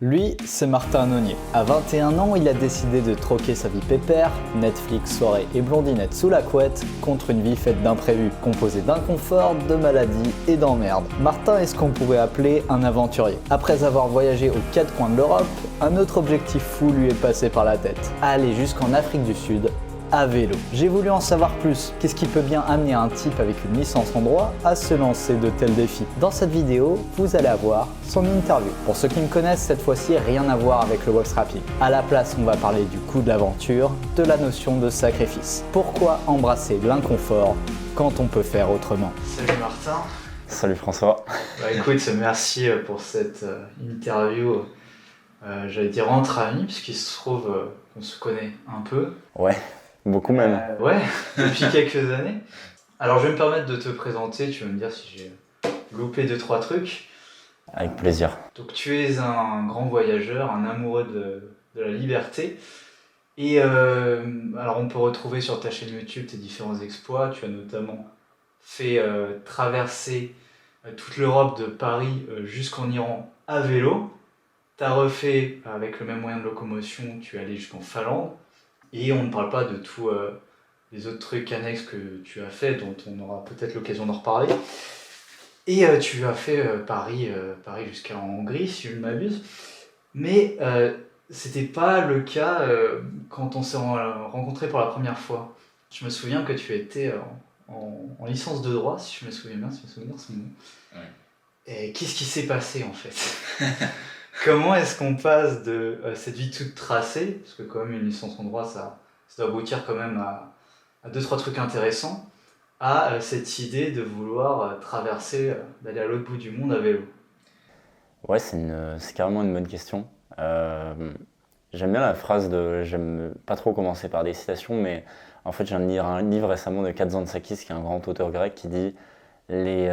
Lui, c'est Martin Nonier. À 21 ans, il a décidé de troquer sa vie pépère, Netflix, soirée et blondinette sous la couette, contre une vie faite d'imprévus, composée d'inconfort, de maladies et d'emmerdes. Martin est ce qu'on pourrait appeler un aventurier. Après avoir voyagé aux quatre coins de l'Europe, un autre objectif fou lui est passé par la tête. Aller jusqu'en Afrique du Sud, à vélo. J'ai voulu en savoir plus. Qu'est-ce qui peut bien amener un type avec une licence en droit à se lancer de tels défis? Dans cette vidéo, vous allez avoir son interview. Pour ceux qui me connaissent, cette fois-ci, rien à voir avec le box rapping. À la place, on va parler du coût de l'aventure, de la notion de sacrifice. Pourquoi embrasser l'inconfort quand on peut faire autrement? Salut Martin. Salut François. Écoute, merci pour cette interview. J'allais dire entre amis, puisqu'il se trouve qu'on se connaît un peu. Ouais. Beaucoup même. Ouais, depuis quelques années. Alors je vais me permettre de te présenter, tu vas me dire si j'ai loupé 2-3 trucs. Avec plaisir. Donc tu es un grand voyageur, un amoureux de la liberté. Et alors on peut retrouver sur ta chaîne YouTube tes différents exploits. Tu as notamment fait traverser toute l'Europe de Paris jusqu'en Iran à vélo. Tu as refait avec le même moyen de locomotion, tu es allé jusqu'en Finlande. Et on ne parle pas de tous les autres trucs annexes que tu as fait, dont on aura peut-être l'occasion d'en reparler. Et tu as fait Paris jusqu'à Hongrie, si je ne m'abuse. Mais c'était pas le cas quand on s'est rencontrés pour la première fois. Je me souviens que tu étais en licence de droit, si je me souviens bien, si mes souvenirs sont bons. Ouais. Et qu'est-ce qui s'est passé en fait? Comment est-ce qu'on passe de cette vie toute tracée, parce que quand même une licence en droit, ça doit aboutir quand même à 2-3 trucs intéressants, à cette idée de vouloir traverser, d'aller à l'autre bout du monde à vélo? Ouais, c'est carrément une bonne question. J'aime bien la phrase j'aime pas trop commencer par des citations, mais en fait, je viens de lire un livre récemment de Kazantzakis, qui est un grand auteur grec, qui dit les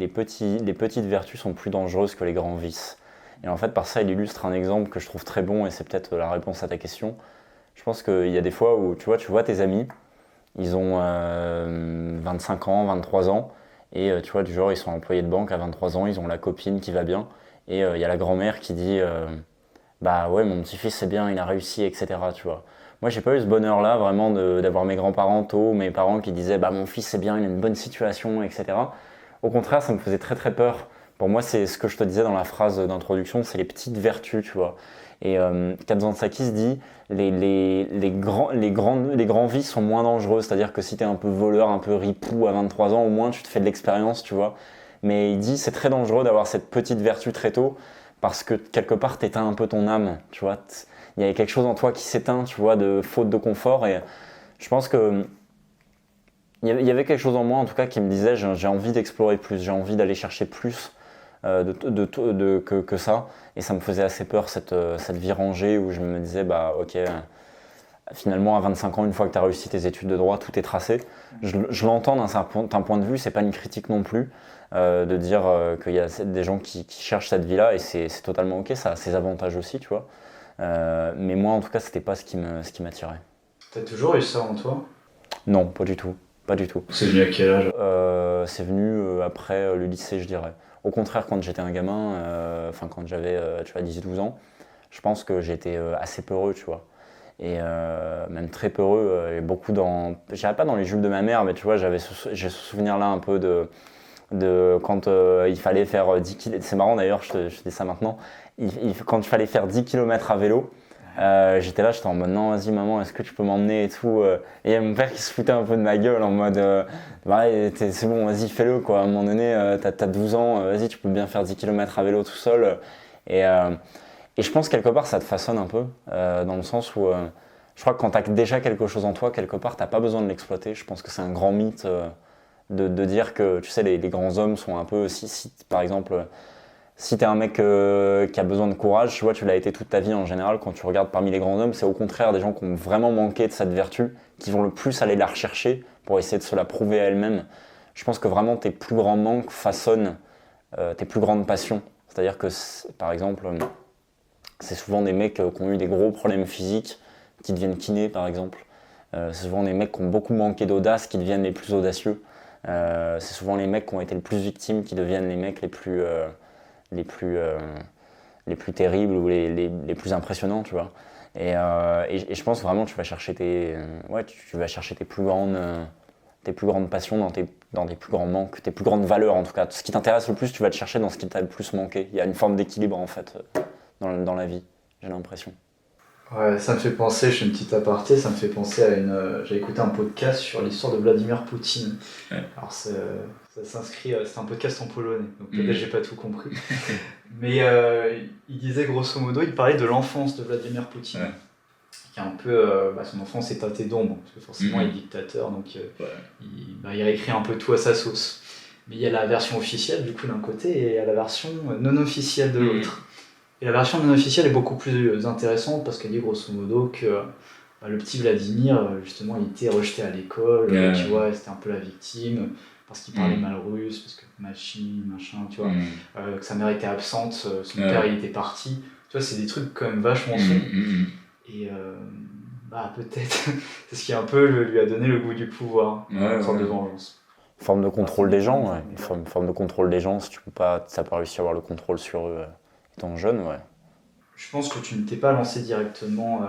petites vertus sont plus dangereuses que les grands vices. Et en fait, par ça, il illustre un exemple que je trouve très bon, et c'est peut-être la réponse à ta question. Je pense qu'il y a des fois où tu vois tes amis, ils ont 25 ans, 23 ans, et tu vois, du genre, ils sont employés de banque à 23 ans, ils ont la copine qui va bien, et il y a la grand-mère qui dit bah ouais, mon petit-fils c'est bien, il a réussi, etc. Tu vois. Moi, j'ai pas eu ce bonheur-là, vraiment, d'avoir mes grands-parents tôt, mes parents qui disaient bah mon fils c'est bien, il a une bonne situation, etc. Au contraire, ça me faisait très très peur. Pour moi, c'est ce que je te disais dans la phrase d'introduction, c'est les petites vertus, tu vois. Et Kazantzakis dit les grands vices sont moins dangereux, c'est-à-dire que si tu es un peu voleur, un peu ripou à 23 ans, au moins tu te fais de l'expérience, tu vois. Mais il dit c'est très dangereux d'avoir cette petite vertu très tôt, parce que quelque part t'éteins un peu ton âme, tu vois. Il y avait quelque chose en toi qui s'éteint, tu vois, de faute de confort, et je pense que il y avait quelque chose en moi en tout cas qui me disait j'ai envie d'explorer plus, j'ai envie d'aller chercher plus que ça, et ça me faisait assez peur cette vie rangée où je me disais bah ok, finalement à 25 ans, une fois que tu as réussi tes études de droit, tout est tracé. Je l'entends d'un point de vue, c'est pas une critique non plus de dire qu'il y a des gens qui cherchent cette vie-là, et c'est totalement ok, ça a ses avantages aussi, tu vois. Mais moi en tout cas c'était pas ce qui m'attirait. T'as toujours eu ça en toi? Non, pas du tout. Pas du tout. C'est venu à quel âge? C'est venu après le lycée, je dirais. Au contraire, quand j'étais un gamin, quand j'avais 10-12 ans, je pense que j'étais assez peureux, tu vois. Et même très peureux, et j'irais pas dans les jupes de ma mère, mais tu vois, j'ai ce souvenir-là un peu de quand il fallait faire 10 km. C'est marrant d'ailleurs, je dis ça maintenant. Quand il fallait faire 10 km à vélo, j'étais en mode non, vas-y maman, est-ce que tu peux m'emmener et tout, et il y a mon père qui se foutait un peu de ma gueule en mode c'est bon, vas-y fais-le quoi, à un moment donné t'as 12 ans, vas-y tu peux bien faire 10 km à vélo tout seul, et je pense quelque part ça te façonne un peu, dans le sens où je crois que quand t'as déjà quelque chose en toi, quelque part t'as pas besoin de l'exploiter. Je pense que c'est un grand mythe de dire que tu sais les grands hommes sont un peu, si par exemple si t'es un mec qui a besoin de courage, tu vois, tu l'as été toute ta vie en général, quand tu regardes parmi les grands hommes, c'est au contraire des gens qui ont vraiment manqué de cette vertu, qui vont le plus aller la rechercher pour essayer de se la prouver à elles-mêmes. Je pense que vraiment tes plus grands manques façonnent tes plus grandes passions. C'est-à-dire que, par exemple, c'est souvent des mecs qui ont eu des gros problèmes physiques, qui deviennent kinés par exemple. C'est souvent des mecs qui ont beaucoup manqué d'audace, qui deviennent les plus audacieux. C'est souvent les mecs qui ont été les plus victimes, qui deviennent les mecs les plus les plus terribles ou les plus impressionnants, tu vois. Et je pense vraiment que tu vas chercher tu vas chercher tes plus grandes passions dans tes plus grands manques, tes plus grandes valeurs en tout cas. Ce qui t'intéresse le plus, tu vas te chercher dans ce qui t'a le plus manqué. Il y a une forme d'équilibre en fait dans la vie, j'ai l'impression. Ouais, ça me fait penser, je fais une petite aparté, ça me fait penser à j'ai écouté un podcast sur l'histoire de Vladimir Poutine. Ouais. Alors ça s'inscrit, c'est un podcast en polonais, donc peut-être j'ai pas tout compris. Mais il disait grosso modo, il parlait de l'enfance de Vladimir Poutine. Ouais. Qui est un peu, son enfance est teintée d'ombre, parce que forcément il est dictateur, donc il réécrit un peu tout à sa sauce. Mais il y a la version officielle du coup d'un côté, et il y a la version non officielle de l'autre. Et la version non officielle est beaucoup plus intéressante parce qu'elle dit grosso modo que le petit Vladimir, justement, il était rejeté à l'école, tu vois, c'était un peu la victime, parce qu'il parlait mal russe, parce que machin, tu vois, que sa mère était absente, son père il était parti. Tu vois, c'est des trucs quand même vachement sombres. Et peut-être, c'est ce qui un peu lui a donné le goût du pouvoir, une sorte de vengeance. Forme de contrôle des gens, ouais. Une forme de contrôle des gens, si tu n'as pas réussi à avoir le contrôle sur eux étant jeune, ouais. Je pense que tu ne t'es pas lancé directement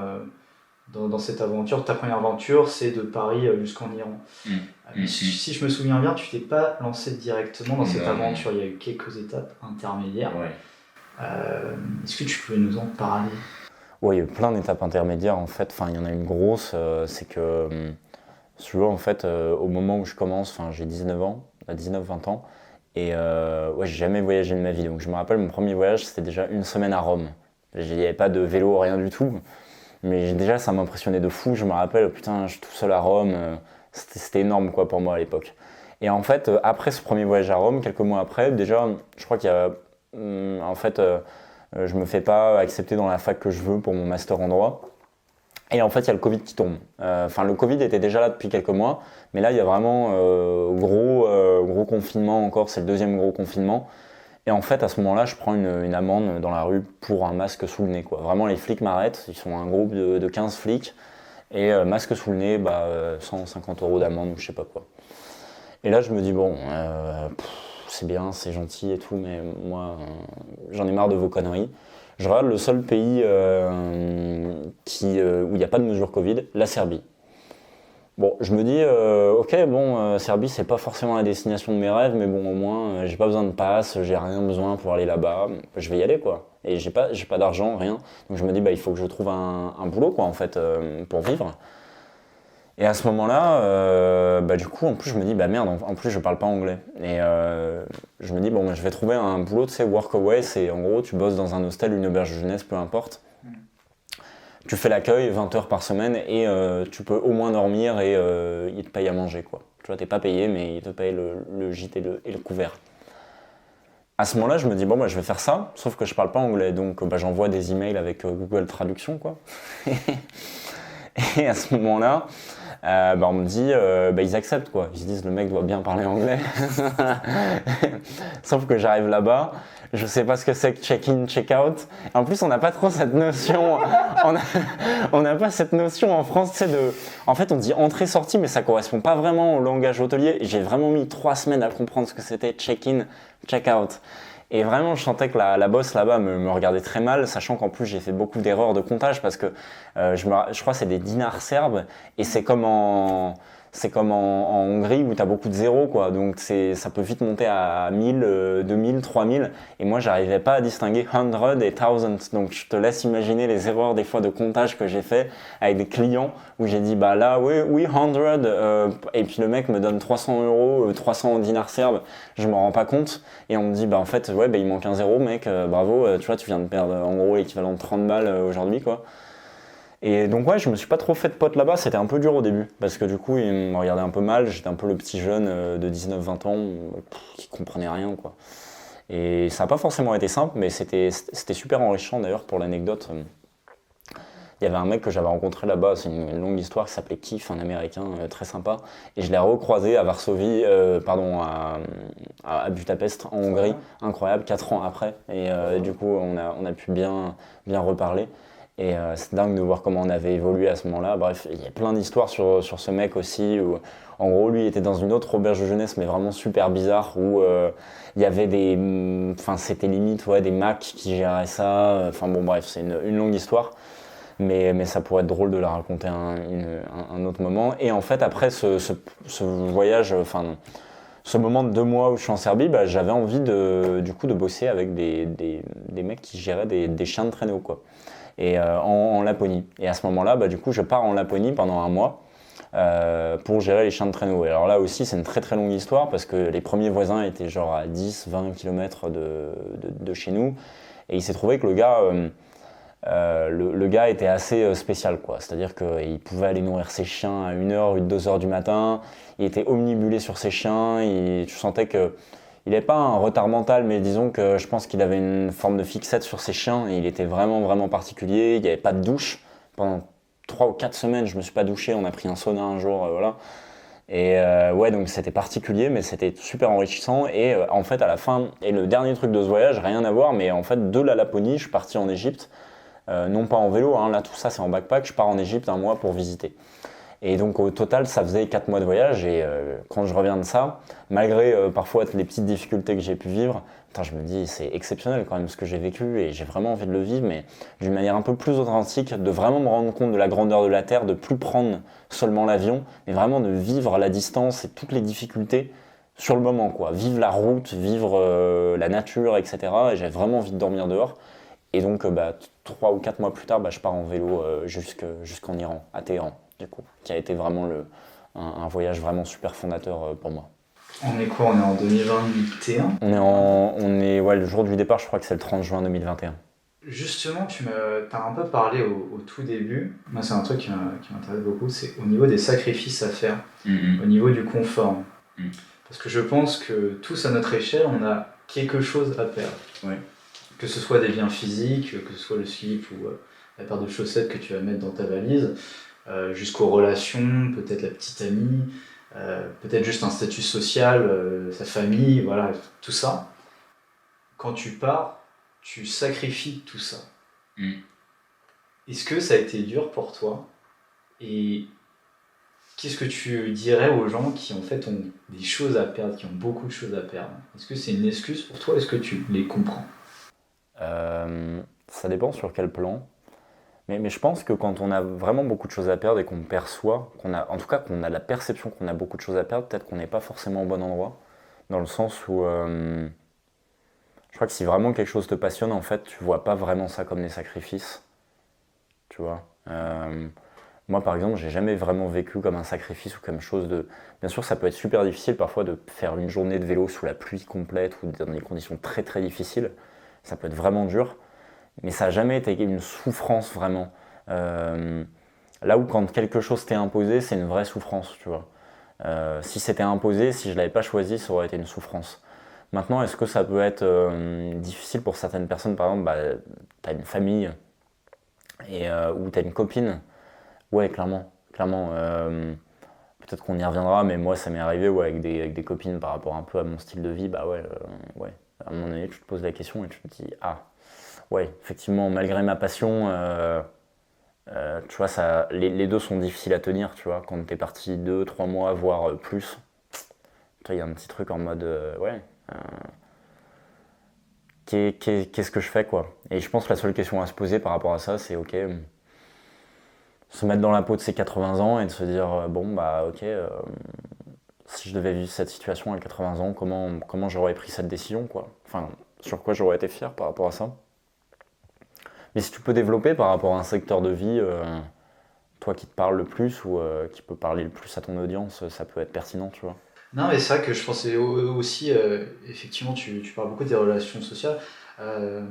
dans cette aventure. Ta première aventure, c'est de Paris jusqu'en Iran. Si je me souviens bien, tu t'es pas lancé directement dans cette aventure. Il y a eu quelques étapes intermédiaires. Ouais. Est-ce que tu peux nous en parler ? Oui, il y a eu plein d'étapes intermédiaires en fait. Enfin, il y en a une grosse, c'est que souvent en fait, au moment où je commence, j'ai 19-20 ans, et j'ai jamais voyagé de ma vie. Donc je me rappelle, mon premier voyage, c'était déjà une semaine à Rome. Il n'y avait pas de vélo, rien du tout. Mais déjà, ça m'impressionnait de fou. Je me rappelle, putain, je suis tout seul à Rome. C'était énorme quoi, pour moi à l'époque. Et en fait, après ce premier voyage à Rome, quelques mois après, déjà, je crois qu'il y a... je me fais pas accepter dans la fac que je veux pour mon master en droit. Et en fait, il y a le Covid qui tombe. Le Covid était déjà là depuis quelques mois, mais là, il y a vraiment gros confinement encore. C'est le deuxième gros confinement. Et en fait, à ce moment-là, je prends une amende dans la rue pour un masque sous le nez, quoi. Vraiment, les flics m'arrêtent. Ils sont un groupe de 15 flics. Et masque sous le nez, 150 € d'amende ou je sais pas quoi. Et là, je me dis, bon, c'est bien, c'est gentil et tout, mais moi, j'en ai marre de vos conneries. Je regarde le seul pays où il n'y a pas de mesure Covid, la Serbie. Bon, je me dis, Serbie, c'est pas forcément la destination de mes rêves, mais bon, au moins, j'ai pas besoin de passe, j'ai rien besoin pour aller là-bas, je vais y aller, quoi. Et j'ai pas d'argent, rien. Donc je me dis, il faut que je trouve un boulot, quoi, en fait, pour vivre. Et à ce moment-là, du coup, en plus, je me dis, merde, en plus, je parle pas anglais. Et je me dis, je vais trouver un boulot, tu sais, workaway, c'est en gros, tu bosses dans un hostel, une auberge de jeunesse, peu importe. Tu fais l'accueil 20 heures par semaine et tu peux au moins dormir et ils te payent à manger, quoi. Tu vois, t'es pas payé, mais ils te payent le gîte et le couvert. À ce moment-là, je me dis, je vais faire ça, sauf que je parle pas anglais, donc j'envoie des emails avec Google Traduction, quoi. Et à ce moment-là, on me dit, ils acceptent, quoi. Ils se disent, le mec doit bien parler anglais. Sauf que j'arrive là-bas, je sais pas ce que c'est que check-in, check-out. En plus, on n'a pas trop cette notion. On n'a pas cette notion en France, tu sais, en fait, on dit entrée-sortie, mais ça correspond pas vraiment au langage hôtelier. J'ai vraiment mis 3 semaines à comprendre ce que c'était check-in, check-out. Et vraiment, je sentais que la boss là-bas me regardait très mal, sachant qu'en plus, j'ai fait beaucoup d'erreurs de comptage parce que je crois que c'est des dinars serbes et c'est comme en Hongrie où tu as beaucoup de zéros, quoi. Donc ça peut vite monter à 1000, 2000, 3000. Et moi, j'arrivais pas à distinguer 100 et 1000. Donc je te laisse imaginer les erreurs des fois de comptage que j'ai fait avec des clients où j'ai dit, là, oui, 100. Et puis le mec me donne 300 €, 300 dinars serbes. Je me rends pas compte. Et on me dit, en fait, il manque un zéro, mec. Bravo, tu vois, tu viens de perdre en gros l'équivalent de 30 balles aujourd'hui, quoi. Et donc je me suis pas trop fait de potes là-bas, c'était un peu dur au début, parce que du coup ils me regardaient un peu mal, j'étais un peu le petit jeune de 19-20 ans qui comprenait rien, quoi. Et ça n'a pas forcément été simple, mais c'était super enrichissant d'ailleurs. Pour l'anecdote. Il y avait un mec que j'avais rencontré là-bas, c'est une longue histoire, qui s'appelait Keith, un américain très sympa, et je l'ai recroisé à Varsovie, à Budapest en Hongrie, incroyable, 4 ans après, et du coup on a pu bien reparler. Et c'est dingue de voir comment on avait évolué à ce moment-là. Bref, il y a plein d'histoires sur ce mec aussi. Où, en gros, lui était dans une autre auberge de jeunesse, mais vraiment super bizarre, où il y avait des. Enfin, c'était limite des Macs qui géraient ça. Enfin, bon, bref, c'est une longue histoire. Mais ça pourrait être drôle de la raconter un autre moment. Et en fait, après ce voyage, enfin, ce moment de 2 mois où je suis en Serbie, bah, j'avais envie du coup de bosser avec des mecs qui géraient des chiens de traîneau, quoi. Et en Laponie. Et à ce moment-là, bah, du coup, je pars en Laponie pendant 1 mois pour gérer les chiens de traîneau. Et alors là aussi, c'est une très très longue histoire parce que les premiers voisins étaient genre à 10-20 km de chez nous. Et il s'est trouvé que le gars le gars était assez spécial, quoi. C'est-à-dire qu'il pouvait aller nourrir ses chiens à 1h ou 2h du matin. Il était omnibulé sur ses chiens. Tu sentais qu'il n'avait pas un retard mental, mais disons que je pense qu'il avait une forme de fixette sur ses chiens. Et il était vraiment, vraiment particulier. Il n'y avait pas de douche. Pendant 3 ou 4 semaines, je ne me suis pas douché. On a pris un sauna un jour, voilà. Et ouais, donc c'était particulier, mais c'était super enrichissant. Et en fait, à la fin, et le dernier truc de ce voyage, rien à voir, mais en fait, de la Laponie, je suis parti en Égypte. Non pas en vélo, hein, là tout ça c'est en backpack, je pars en Égypte 1 mois pour visiter. Et donc au total ça faisait 4 mois de voyage et quand je reviens de ça, malgré parfois les petites difficultés que j'ai pu vivre, je me dis c'est exceptionnel quand même ce que j'ai vécu et j'ai vraiment envie de le vivre mais d'une manière un peu plus authentique, de vraiment me rendre compte de la grandeur de la Terre, de plus prendre seulement l'avion, mais vraiment de vivre la distance et toutes les difficultés sur le moment, quoi. Vivre la route, vivre la nature, etc. Et j'ai vraiment envie de dormir dehors. Et donc, 3 ou 4 mois plus tard, je pars en vélo jusqu'en Iran, à Téhéran, du coup, qui a été vraiment un voyage vraiment super fondateur pour moi. On est quoi? On est en 2021? Ouais, le jour du départ, je crois que c'est le 30 juin 2021. Justement, t'as un peu parlé au tout début. Moi, c'est un truc qui m'intéresse beaucoup, c'est au niveau des sacrifices à faire, au niveau du confort. Parce que je pense que tous à notre échelle, on a quelque chose à perdre. Ouais. Que ce soit des biens physiques, que ce soit le slip ou la paire de chaussettes que tu vas mettre dans ta valise, jusqu'aux relations, peut-être la petite amie, peut-être juste un statut social, sa famille, voilà, tout ça. Quand tu pars, tu sacrifies tout ça. Est-ce que ça a été dur pour toi? Et qu'est-ce que tu dirais aux gens qui en fait ont des choses à perdre, qui ont beaucoup de choses à perdre? Est-ce que c'est une excuse pour toi? Est-ce que tu les comprends? Ça dépend sur quel plan. Mais je pense que quand on a vraiment beaucoup de choses à perdre et qu'on perçoit, en tout cas qu'on a la perception qu'on a beaucoup de choses à perdre, peut-être qu'on n'est pas forcément au bon endroit. Dans le sens où je crois que si vraiment quelque chose te passionne, en fait, tu vois pas vraiment ça comme des sacrifices. Tu vois. Moi, par exemple, j'ai jamais vraiment vécu comme un sacrifice ou comme chose de. Bien sûr, ça peut être super difficile parfois de faire une journée de vélo sous la pluie complète ou dans des conditions très très difficiles. Ça peut être vraiment dur. Mais ça n'a jamais été une souffrance vraiment. Là où quand quelque chose t'est imposé, c'est une vraie souffrance, tu vois. Si c'était imposé, si je l'avais pas choisi, ça aurait été une souffrance. Maintenant, est-ce que ça peut être difficile pour certaines personnes? Par exemple, tu as une famille ou tu as une copine. Ouais, clairement. Clairement. Peut-être qu'on y reviendra, mais moi, ça m'est arrivé avec des copines par rapport un peu à mon style de vie. Ouais. À un moment donné, tu te poses la question et tu te dis, ah, ouais, effectivement, malgré ma passion, tu vois, les deux sont difficiles à tenir, tu vois. Quand t'es parti 2, 3 mois, voire plus, tu vois, il y a un petit truc en mode, qu'est-ce que je fais, quoi. Et je pense que la seule question à se poser par rapport à ça, c'est, ok, se mettre dans la peau de ses 80 ans et de se dire, ok, si je devais vivre cette situation à 80 ans, comment j'aurais pris cette décision, quoi. Enfin, sur quoi j'aurais été fier par rapport à ça. Mais si tu peux développer par rapport à un secteur de vie, toi qui te parle le plus ou qui peut parler le plus à ton audience, ça peut être pertinent, tu vois. Non, mais c'est vrai que je pensais aussi, effectivement, tu parles beaucoup des relations sociales. Euh,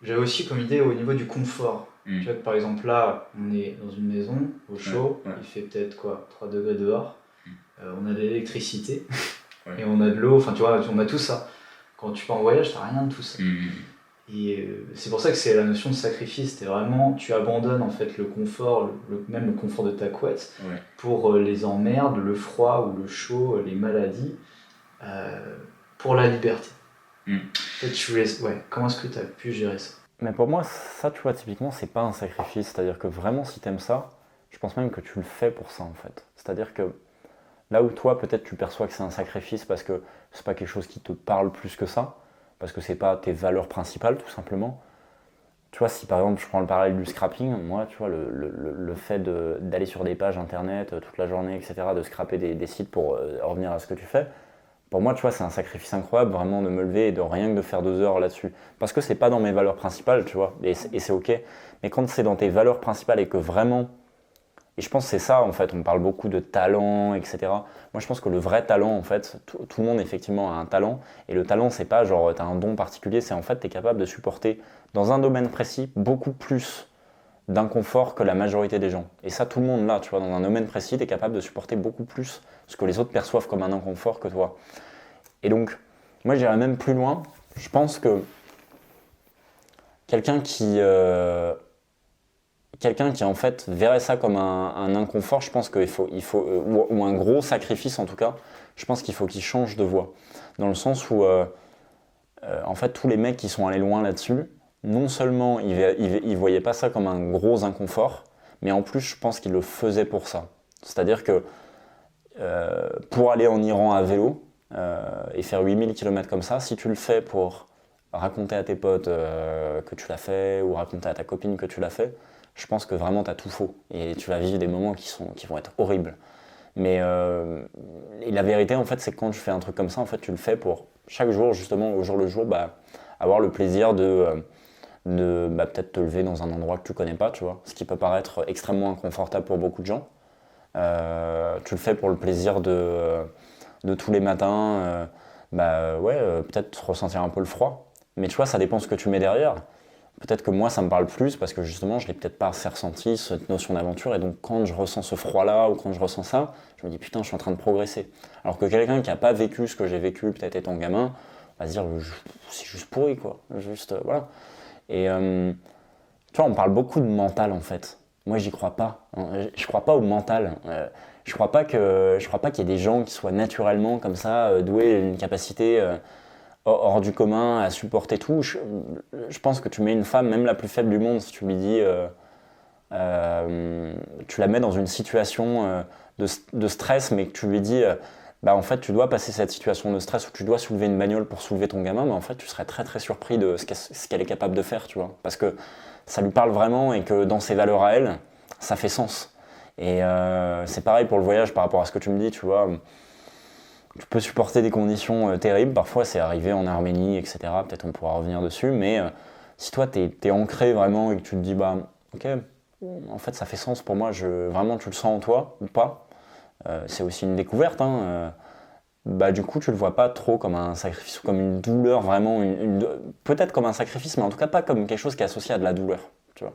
J'avais aussi comme idée au niveau du confort. Tu vois que par exemple là, on est dans une maison au chaud, il fait peut-être quoi, 3 degrés dehors, on a de l'électricité et on a de l'eau, enfin tu vois, on a tout ça. Quand tu pars en voyage, t'as rien de tout ça. Et c'est pour ça que c'est la notion de sacrifice, c'est vraiment, tu abandonnes en fait le confort, même le confort de ta couette, pour les emmerdes, le froid ou le chaud, les maladies, pour la liberté. Peut-être comment est-ce que tu as pu gérer ça? Mais pour moi, ça, tu vois, typiquement, c'est pas un sacrifice. C'est-à-dire que vraiment, si t'aimes ça, je pense même que tu le fais pour ça, en fait. C'est-à-dire que là où toi, peut-être, tu perçois que c'est un sacrifice parce que c'est pas quelque chose qui te parle plus que ça, parce que c'est pas tes valeurs principales, tout simplement. Tu vois, si par exemple, je prends le parallèle du scrapping, moi, tu vois, le fait d'aller sur des pages internet toute la journée, etc., de scraper des sites pour revenir à ce que tu fais, pour moi, tu vois, c'est un sacrifice incroyable, vraiment, de me lever et de rien que de faire 2 heures là-dessus. Parce que c'est pas dans mes valeurs principales, tu vois, et c'est ok. Mais quand c'est dans tes valeurs principales et que vraiment, et je pense que c'est ça, en fait, on parle beaucoup de talent, etc. Moi, je pense que le vrai talent, en fait, tout le monde, effectivement, a un talent. Et le talent, c'est pas genre, t'as un don particulier, c'est en fait, t'es capable de supporter, dans un domaine précis, beaucoup plus d'inconfort que la majorité des gens. Et ça, tout le monde là, tu vois, dans un domaine précis, t'es capable de supporter beaucoup plus ce que les autres perçoivent comme un inconfort que toi. Et donc, moi, j'irais même plus loin. Je pense que quelqu'un qui, quelqu'un qui en fait verrait ça comme un inconfort, je pense qu'il faut ou un gros sacrifice en tout cas, je pense qu'il faut qu'il change de voie. Dans le sens où, en fait, tous les mecs qui sont allés loin là-dessus, non seulement ils voyaient pas ça comme un gros inconfort, mais en plus, je pense qu'ils le faisaient pour ça. C'est-à-dire que pour aller en Iran à vélo et faire 8000 km comme ça, si tu le fais pour raconter à tes potes que tu l'as fait ou raconter à ta copine que tu l'as fait, je pense que vraiment tu as tout faux et tu vas vivre des moments qui vont être horribles. Mais et la vérité en fait c'est que quand tu fais un truc comme ça, en fait tu le fais pour chaque jour justement au jour le jour avoir le plaisir de peut-être te lever dans un endroit que tu connais pas, tu vois, ce qui peut paraître extrêmement inconfortable pour beaucoup de gens. Tu le fais pour le plaisir de tous les matins, peut-être ressentir un peu le froid. Mais tu vois, ça dépend ce que tu mets derrière. Peut-être que moi, ça me parle plus parce que justement, je l'ai peut-être pas assez ressenti, cette notion d'aventure. Et donc, quand je ressens ce froid-là ou quand je ressens ça, je me dis putain, je suis en train de progresser. Alors que quelqu'un qui n'a pas vécu ce que j'ai vécu, peut-être étant gamin, va se dire c'est juste pourri, quoi. Juste, voilà. Et tu vois, on parle beaucoup de mental en fait. Moi, j'y crois pas. Je crois pas au mental. Je crois pas qu'il y ait des gens qui soient naturellement comme ça, doués d'une capacité hors du commun à supporter tout. Je pense que tu mets une femme, même la plus faible du monde, si tu lui dis, tu la mets dans une situation de stress, mais que tu lui dis, en fait, tu dois passer cette situation de stress où tu dois soulever une bagnole pour soulever ton gamin, mais en fait, tu serais très très surpris de ce qu'elle est capable de faire, tu vois. Parce que ça lui parle vraiment et que dans ses valeurs à elle, ça fait sens. Et c'est pareil pour le voyage par rapport à ce que tu me dis, tu vois. Tu peux supporter des conditions terribles, parfois c'est arrivé en Arménie, etc. Peut-être on pourra revenir dessus, mais si toi t'es ancré vraiment et que tu te dis, ok, en fait ça fait sens pour moi, vraiment tu le sens en toi ou pas, c'est aussi une découverte, hein, du coup tu le vois pas trop comme un sacrifice ou comme une douleur, vraiment, peut-être comme un sacrifice, mais en tout cas pas comme quelque chose qui est associé à de la douleur, tu vois.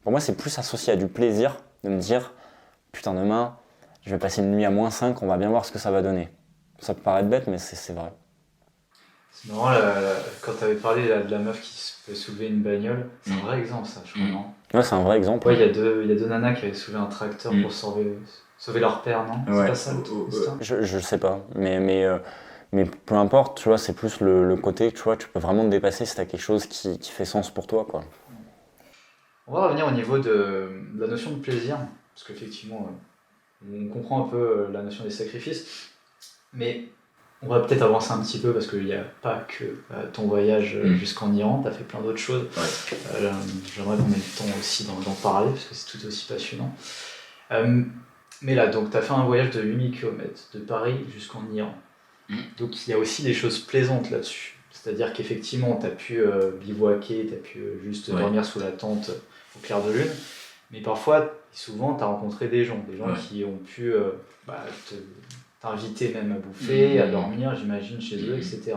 Pour moi c'est plus associé à du plaisir, de me dire, putain demain, je vais passer une nuit à -5, on va bien voir ce que ça va donner. Ça peut paraître bête, mais c'est vrai. C'est marrant, quand tu avais parlé de la meuf qui peut soulever une bagnole, c'est un vrai exemple ça, je crois, non? Ouais, c'est un vrai exemple. Ouais, il y a deux nanas qui avaient soulevé un tracteur pour sauver leur père, non? Ouais. C'est pas ça Je sais pas, mais peu importe, tu vois, c'est plus le côté, tu vois, tu peux vraiment te dépasser si t'as quelque chose qui fait sens pour toi, quoi. On va revenir au niveau de la notion de plaisir, parce qu'effectivement, on comprend un peu la notion des sacrifices. Mais on va peut-être avancer un petit peu parce qu'il n'y a pas que ton voyage jusqu'en Iran, tu as fait plein d'autres choses. Ouais. J'aimerais qu'on ait le temps aussi d'en parler parce que c'est tout aussi passionnant. Mais là, donc tu as fait un voyage de 8000 km de Paris jusqu'en Iran. Donc il y a aussi des choses plaisantes là-dessus. C'est-à-dire qu'effectivement, tu as pu bivouaquer, tu as pu juste dormir sous la tente au clair de lune. Mais parfois, souvent, tu as rencontré des gens qui ont pu t'inviter même à bouffer, à dormir, j'imagine, chez eux, etc.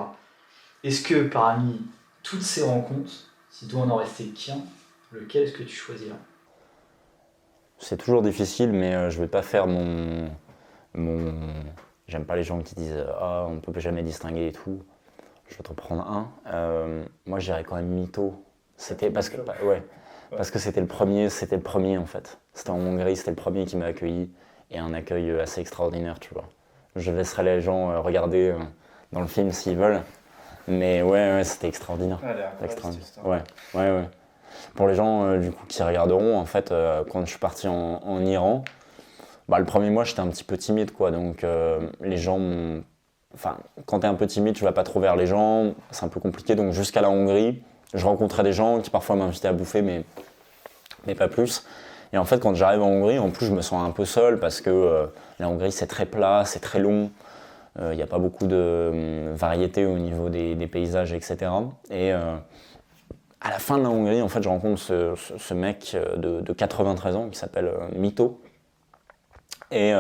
Est-ce que parmi toutes ces rencontres, s'il doit en rester qu'un, lequel est-ce que tu choisiras? C'est toujours difficile, mais je vais pas faire mon... J'aime pas les gens qui disent « Ah, on peut jamais distinguer et tout ». Je vais t'en prendre un. Moi, je dirais quand même Mito. C'était parce que c'était le premier en fait. C'était en Hongrie, c'était le premier qui m'a accueilli et un accueil assez extraordinaire, tu vois. Je laisserai les gens regarder dans le film s'ils veulent. Mais ouais, c'était extraordinaire. Ouais, Ouais. Pour les gens du coup qui regarderont, en fait, quand je suis parti en Iran, le premier mois j'étais un petit peu timide quoi, donc les gens enfin, quand t'es un peu timide, tu vas pas trop vers les gens, c'est un peu compliqué, donc jusqu'à la Hongrie, je rencontrais des gens qui parfois m'invitaient à bouffer, mais pas plus. Et en fait, quand j'arrive en Hongrie, en plus, je me sens un peu seul parce que la Hongrie, c'est très plat, c'est très long. Il n'y a pas beaucoup de variété au niveau des paysages, etc. Et à la fin de la Hongrie, en fait, je rencontre ce mec de 93 ans qui s'appelle Mito. Et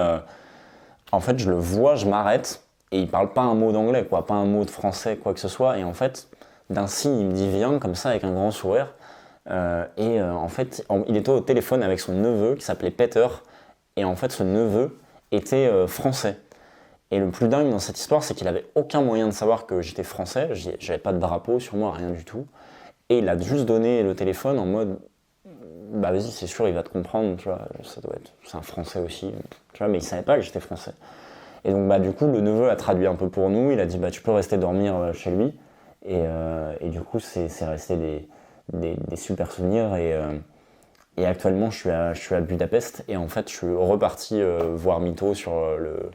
en fait, je le vois, je m'arrête et il parle pas un mot d'anglais, quoi, pas un mot de français, quoi que ce soit. Et en fait, d'un signe, il me dit viens, comme ça, avec un grand sourire. En fait, il était au téléphone avec son neveu qui s'appelait Peter. Et en fait, ce neveu était français. Et le plus dingue dans cette histoire, c'est qu'il avait aucun moyen de savoir que j'étais français. J'avais pas de drapeau sur moi, rien du tout. Et il a juste donné le téléphone en mode bah vas-y, c'est sûr, il va te comprendre, tu vois, c'est un français aussi, tu vois, mais il savait pas que j'étais français. Et donc du coup, le neveu a traduit un peu pour nous, il a dit tu peux rester dormir chez lui. Et du coup, c'est resté des super souvenirs. Et actuellement, je suis à Budapest et en fait, je suis reparti voir Mito sur le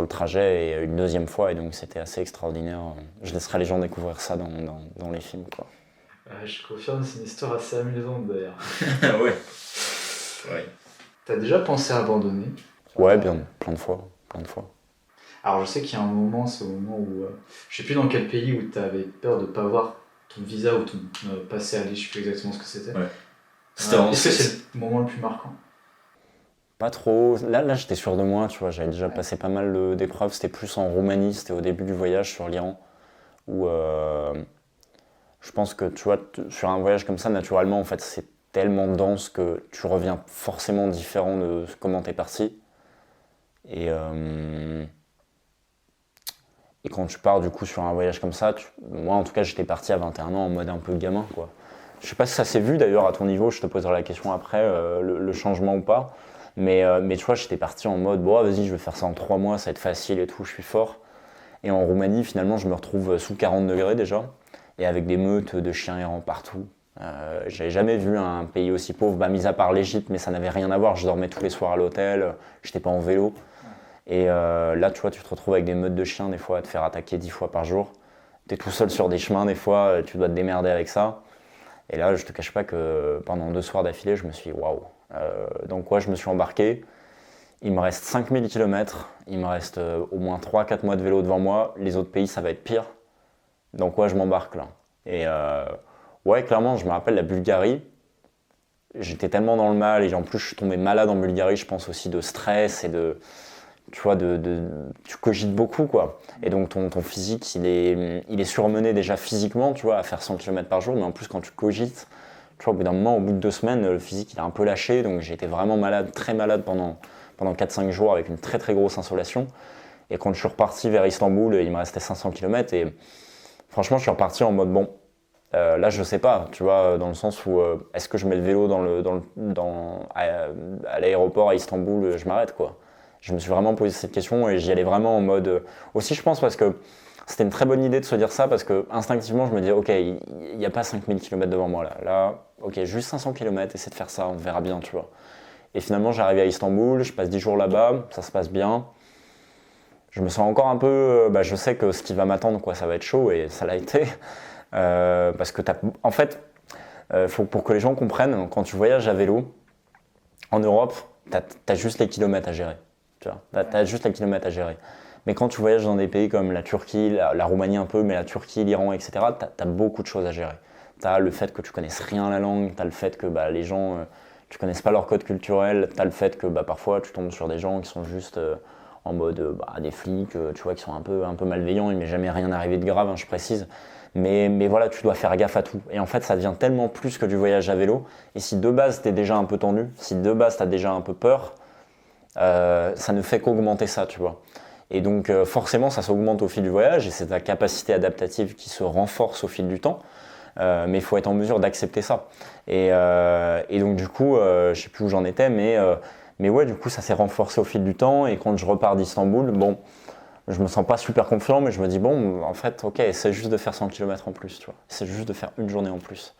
trajet et une deuxième fois, et donc c'était assez extraordinaire. Je laisserai les gens découvrir ça dans les films, quoi. Je confirme, c'est une histoire assez amusante d'ailleurs. Ouais. T'as déjà pensé à abandonner? Ouais, bien, plein de fois. Alors je sais qu'il y a un moment, c'est au moment où, je sais plus dans quel pays, où t'avais peur de pas avoir ton visa ou ton passer-aller, je sais plus exactement ce que c'était. Ouais. Est-ce que c'est le moment le plus marquant? Pas trop. Là j'étais sûr de moi, tu vois, j'avais déjà passé pas mal d'épreuves. C'était plus en Roumanie, c'était au début du voyage sur l'Iran, où je pense que, tu vois, sur un voyage comme ça, naturellement, en fait, c'est tellement dense que tu reviens forcément différent de comment t'es parti. Et quand tu pars du coup sur un voyage comme ça, moi en tout cas j'étais parti à 21 ans en mode un peu gamin, quoi. Je sais pas si ça s'est vu d'ailleurs à ton niveau, je te poserai la question après, le changement ou pas. Mais tu vois, j'étais parti en mode bon vas-y, je vais faire ça en 3 mois, ça va être facile et tout, je suis fort. Et en Roumanie, finalement, je me retrouve sous 40 degrés déjà, et avec des meutes de chiens errants partout. J'avais jamais vu un pays aussi pauvre, mis à part l'Égypte, mais ça n'avait rien à voir. Je dormais tous les soirs à l'hôtel, j'étais pas en vélo. Et là, tu vois, tu te retrouves avec des meutes de chiens des fois à te faire attaquer 10 fois par jour. T'es tout seul sur des chemins des fois, tu dois te démerder avec ça. Et là, je te cache pas que pendant 2 soirs d'affilée, je me suis dit waouh. Donc je me suis embarqué. Il me reste 5000 km, il me reste au moins 3-4 mois de vélo devant moi. Les autres pays, ça va être pire. Donc je m'embarque là. Et clairement, je me rappelle la Bulgarie. J'étais tellement dans le mal et en plus je suis tombé malade en Bulgarie, je pense aussi de stress et tu vois, tu cogites beaucoup, quoi. Et donc ton physique, il est surmené déjà physiquement, tu vois, à faire 100 km par jour, mais en plus quand tu cogites, tu vois, au bout d'un moment, au bout de 2 semaines, le physique il a un peu lâché, donc j'ai été vraiment malade, très malade pendant 4-5 jours avec une très très grosse insolation. Et quand je suis reparti vers Istanbul, il me restait 500 km et franchement, je suis reparti en mode bon. Là, je sais pas, tu vois, dans le sens où est-ce que je mets le vélo à l'aéroport à Istanbul, je m'arrête, quoi. Je me suis vraiment posé cette question et j'y allais vraiment en mode. Aussi, je pense parce que c'était une très bonne idée de se dire ça parce que instinctivement, je me dis, ok, il n'y a pas 5000 km devant moi là. Là, ok, juste 500 km, essaie de faire ça, on verra bien, tu vois. Et finalement, j'arrive à Istanbul, je passe 10 jours là-bas, ça se passe bien. Je me sens encore un peu. Je sais que ce qui va m'attendre, quoi, ça va être chaud et ça l'a été. Parce que en fait, pour que les gens comprennent, quand tu voyages à vélo, en Europe, t'as juste les kilomètres à gérer. Tu vois, t'as juste les kilomètres à gérer. Mais quand tu voyages dans des pays comme la Turquie, la Roumanie un peu, mais la Turquie, l'Iran, etc., t'as beaucoup de choses à gérer. T'as le fait que tu connaisses rien à la langue, t'as le fait que les gens, tu connaisses pas leur code culturel, t'as le fait que parfois tu tombes sur des gens qui sont juste en mode des flics, tu vois, qui sont un peu malveillants, il m'est jamais rien arrivé de grave, hein, je précise. Mais voilà, tu dois faire gaffe à tout. Et en fait, ça devient tellement plus que du voyage à vélo. Et si de base, t'es déjà un peu tendu, si de base, t'as déjà un peu peur, ça ne fait qu'augmenter ça, tu vois. Et donc, forcément, ça s'augmente au fil du voyage et c'est ta capacité adaptative qui se renforce au fil du temps. Mais il faut être en mesure d'accepter ça. Et donc, du coup, je sais plus où j'en étais, mais ouais, du coup, ça s'est renforcé au fil du temps. Et quand je repars d'Istanbul, bon, je me sens pas super confiant, mais je me dis, bon, en fait, ok, c'est juste de faire 100 km en plus, tu vois. C'est juste de faire une journée en plus.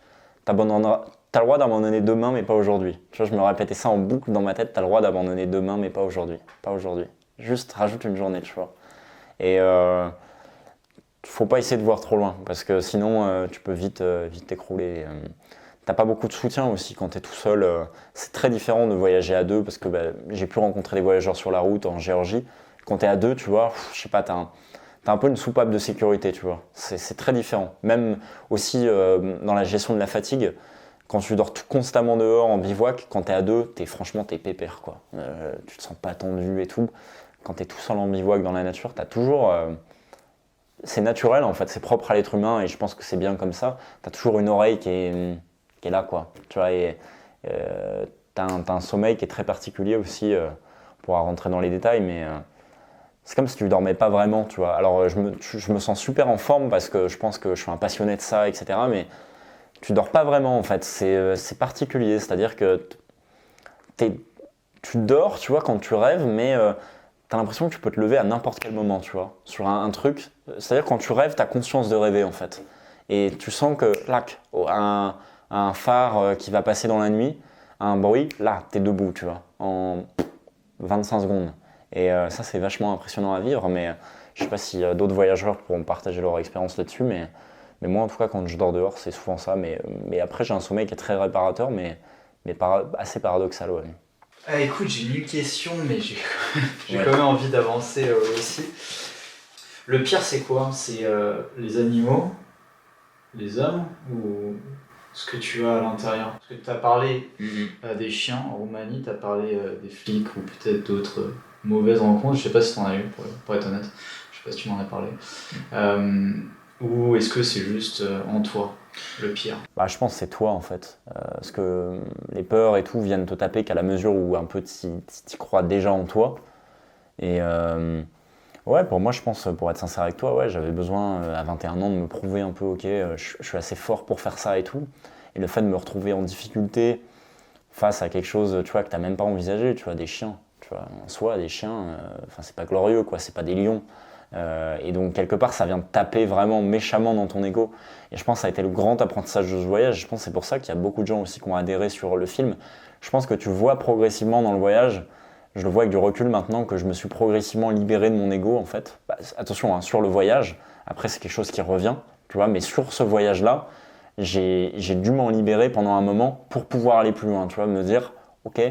t'as le droit d'abandonner demain, mais pas aujourd'hui. Tu vois, je me répétais ça en boucle dans ma tête, t'as le droit d'abandonner demain, mais pas aujourd'hui. Pas aujourd'hui. Juste rajoute une journée, tu vois. Et faut pas essayer de voir trop loin, parce que sinon, tu peux vite t'écrouler. T'as pas beaucoup de soutien aussi quand t'es tout seul. C'est très différent de voyager à deux, parce que j'ai pu rencontrer des voyageurs sur la route en Géorgie. Quand t'es à deux, tu vois, je sais pas, t'as un peu une soupape de sécurité, tu vois. C'est très différent. Même aussi dans la gestion de la fatigue, quand tu dors constamment dehors en bivouac, quand t'es à deux, franchement, t'es pépère, quoi. Tu te sens pas tendu et tout. Quand t'es tout seul en bivouac dans la nature, t'as toujours... c'est naturel, en fait, c'est propre à l'être humain, et je pense que c'est bien comme ça. T'as toujours une oreille qui est là, quoi. Tu vois, et t'as un sommeil qui est très particulier aussi. On pourra rentrer dans les détails, mais... c'est comme si tu dormais pas vraiment, tu vois. Alors je me sens super en forme parce que je pense que je suis un passionné de ça, etc. Mais tu dors pas vraiment en fait. C'est particulier, c'est-à-dire que tu dors, tu vois, quand tu rêves, mais tu as l'impression que tu peux te lever à n'importe quel moment, tu vois, sur un truc. C'est-à-dire quand tu rêves, tu as conscience de rêver en fait. Et tu sens que, lac, un phare qui va passer dans la nuit, un bruit, là, tu es debout, tu vois, en 25 secondes. Et ça, c'est vachement impressionnant à vivre, mais je sais pas si d'autres voyageurs pourront partager leur expérience là-dessus, mais moi, en tout cas, quand je dors dehors, c'est souvent ça. Mais après, j'ai un sommeil qui est très réparateur, mais assez paradoxal, ouais. Ah, écoute, j'ai une question, mais j'ai Ouais. quand même envie d'avancer aussi. Le pire, c'est quoi? C'est les animaux, les hommes ou ce que tu as à l'intérieur? Parce que tu as parlé des chiens en Roumanie, tu as parlé des flics ou peut-être d'autres mauvaises rencontres. Je sais pas si tu en as eu, pour être honnête. Je sais pas si tu m'en as parlé. Ou est-ce que c'est juste en toi, le pire? Bah, je pense que c'est toi, en fait. Parce que les peurs et tout viennent te taper qu'à la mesure où un peu t'y crois déjà en toi. Et ouais, pour moi, je pense, pour être sincère avec toi, ouais, j'avais besoin à 21 ans de me prouver un peu, ok, je suis assez fort pour faire ça et tout. Et le fait de me retrouver en difficulté face à quelque chose, tu vois, que t'as même pas envisagé, tu vois, des chiens, tu vois, en soi, des chiens, enfin, c'est pas glorieux, quoi, c'est pas des lions. Et donc, quelque part, ça vient te taper vraiment méchamment dans ton ego. Et je pense que ça a été le grand apprentissage de ce voyage. Je pense que c'est pour ça qu'il y a beaucoup de gens aussi qui ont adhéré sur le film. Je pense que tu vois progressivement dans le voyage, je le vois avec du recul maintenant, que je me suis progressivement libéré de mon ego, en fait. Bah, attention, hein, sur le voyage, après, c'est quelque chose qui revient, tu vois, mais sur ce voyage-là, j'ai dû m'en libérer pendant un moment pour pouvoir aller plus loin, tu vois, me dire, ok,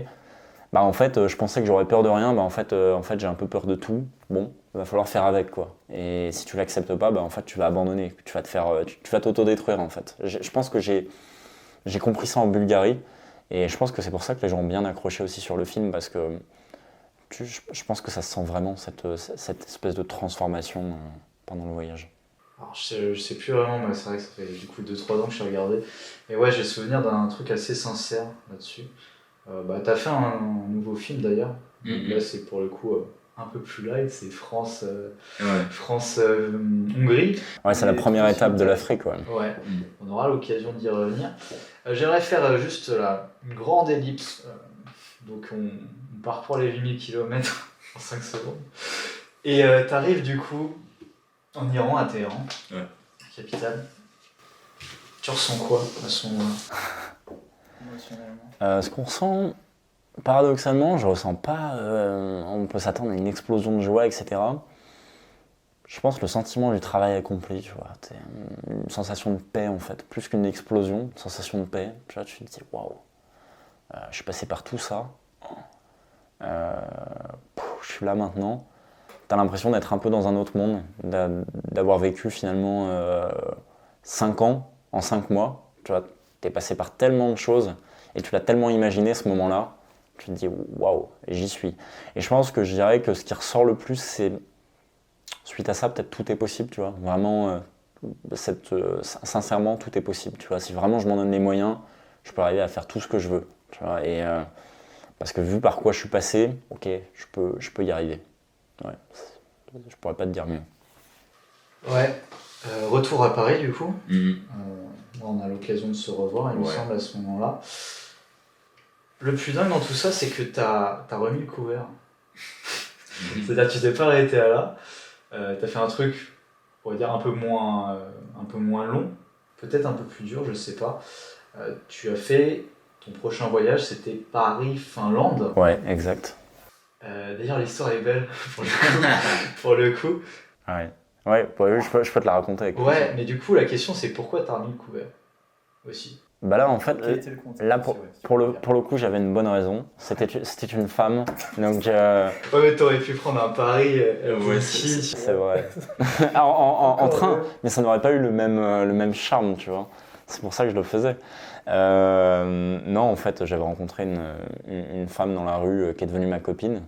bah en fait, je pensais que j'aurais peur de rien, bah en fait j'ai un peu peur de tout. Bon, il va falloir faire avec, quoi. Et si tu l'acceptes pas, bah en fait tu vas abandonner, tu vas te faire, tu vas t'autodétruire en fait. Je pense que j'ai compris ça en Bulgarie, et je pense que c'est pour ça que les gens ont bien accroché aussi sur le film, parce que je pense que ça se sent vraiment cette espèce de transformation pendant le voyage. Alors, je sais plus vraiment, mais c'est vrai que ça fait du coup 2-3 ans que j'ai regardé. Et ouais, j'ai le souvenir d'un truc assez sincère là-dessus. Bah, t'as fait un nouveau film d'ailleurs. Donc là, c'est pour le coup un peu plus light, c'est France-Hongrie. Ouais, c'est la Mais première étape de tranquille. l'Afrique, ouais. Ouais, on aura l'occasion d'y revenir. J'aimerais faire juste là, une grande ellipse. Donc on parcourt les 8000 km en 5 secondes. Et t'arrives du coup en Iran, à Téhéran, capitale. Tu ressens quoi à ce moment-là, émotionnellement? Ce qu'on ressent, paradoxalement, je ressens pas. On peut s'attendre à une explosion de joie, etc. Je pense le sentiment du travail accompli, tu vois, c'est une sensation de paix en fait, plus qu'une explosion, une sensation de paix. Tu vois, tu te dis waouh, je suis passé par tout ça, je suis là maintenant. T'as l'impression d'être un peu dans un autre monde, d'avoir vécu finalement 5 ans en 5 mois. Tu vois, t'es passé par tellement de choses et tu l'as tellement imaginé ce moment-là. Tu te dis waouh, j'y suis. Et je pense que je dirais que ce qui ressort le plus, c'est suite à ça, peut-être tout est possible, tu vois. Vraiment, sincèrement, tout est possible, tu vois. Si vraiment je m'en donne les moyens, je peux arriver à faire tout ce que je veux, tu vois. Et parce que vu par quoi je suis passé, ok, je peux y arriver. Ouais, je pourrais pas te dire mieux. Ouais, retour à Paris du coup. On a l'occasion de se revoir, il me semble, à ce moment-là. Le plus dingue dans tout ça, c'est que t'as remis le couvert. C'est-à-dire que tu t'es pas arrêté à là. T'as fait un truc, on va dire, un peu moins long, peut-être un peu plus dur, je sais pas. Tu as fait ton prochain voyage, c'était Paris-Finlande. Ouais, exact. D'ailleurs, l'histoire est belle pour le coup. Pour le coup. Ouais, ouais, je peux te la raconter avec plaisir. Ouais, mais du coup, la question c'est pourquoi t'as remis le couvert aussi. Bah là, en fait, Quel était le contexte là, aussi, ouais, si tu pour peux le, dire. pour le coup, j'avais une bonne raison. C'était une femme, donc Ouais, mais t'aurais pu prendre un Paris Ouais, ici. c'est vrai. Ah, en Encore train, mieux. mais ça n'aurait pas eu le même charme, tu vois. C'est pour ça que je le faisais. Non, en fait, j'avais rencontré une femme dans la rue qui est devenue ma copine.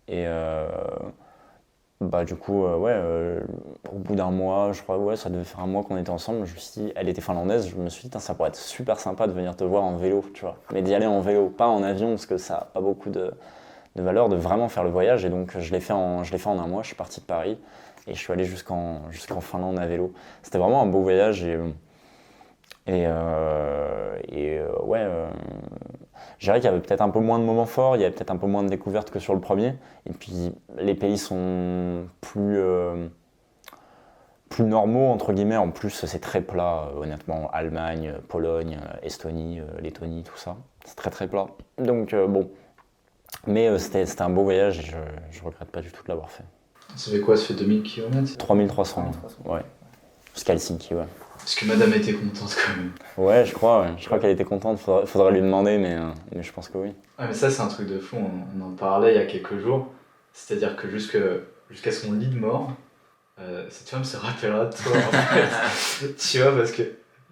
Et bah, du coup, au bout d'un mois, je crois, ouais, ça devait faire un mois qu'on était ensemble. Je me suis dit, elle était finlandaise. Je me suis dit, tain, ça pourrait être super sympa de venir te voir en vélo, tu vois. Mais d'y aller en vélo, pas en avion, parce que ça n'a pas beaucoup de valeur, de vraiment faire le voyage. Et donc, je l'ai fait en un mois. Je suis parti de Paris et je suis allé jusqu'en Finlande à vélo. C'était vraiment un beau voyage. Je dirais qu'il y avait peut-être un peu moins de moments forts, il y avait peut-être un peu moins de découvertes que sur le premier. Et puis les pays sont plus normaux, entre guillemets. En plus, c'est très plat, honnêtement. Allemagne, Pologne, Estonie, Lettonie, tout ça. C'est très très plat. Donc bon. Mais c'était un beau voyage et je regrette pas du tout de l'avoir fait. Ça fait quoi? Ça fait 2000 km? 3300, ouais. Jusqu'à Helsinki, ouais. Parce que madame était contente quand même. Ouais, je crois qu'elle était contente. Faudrait lui demander, mais je pense que oui. Ah, mais ça, c'est un truc de fou. On en parlait il y a quelques jours. C'est-à-dire que jusqu'à son lit de mort, cette femme se rappellera de toi, en fait. Tu vois, parce que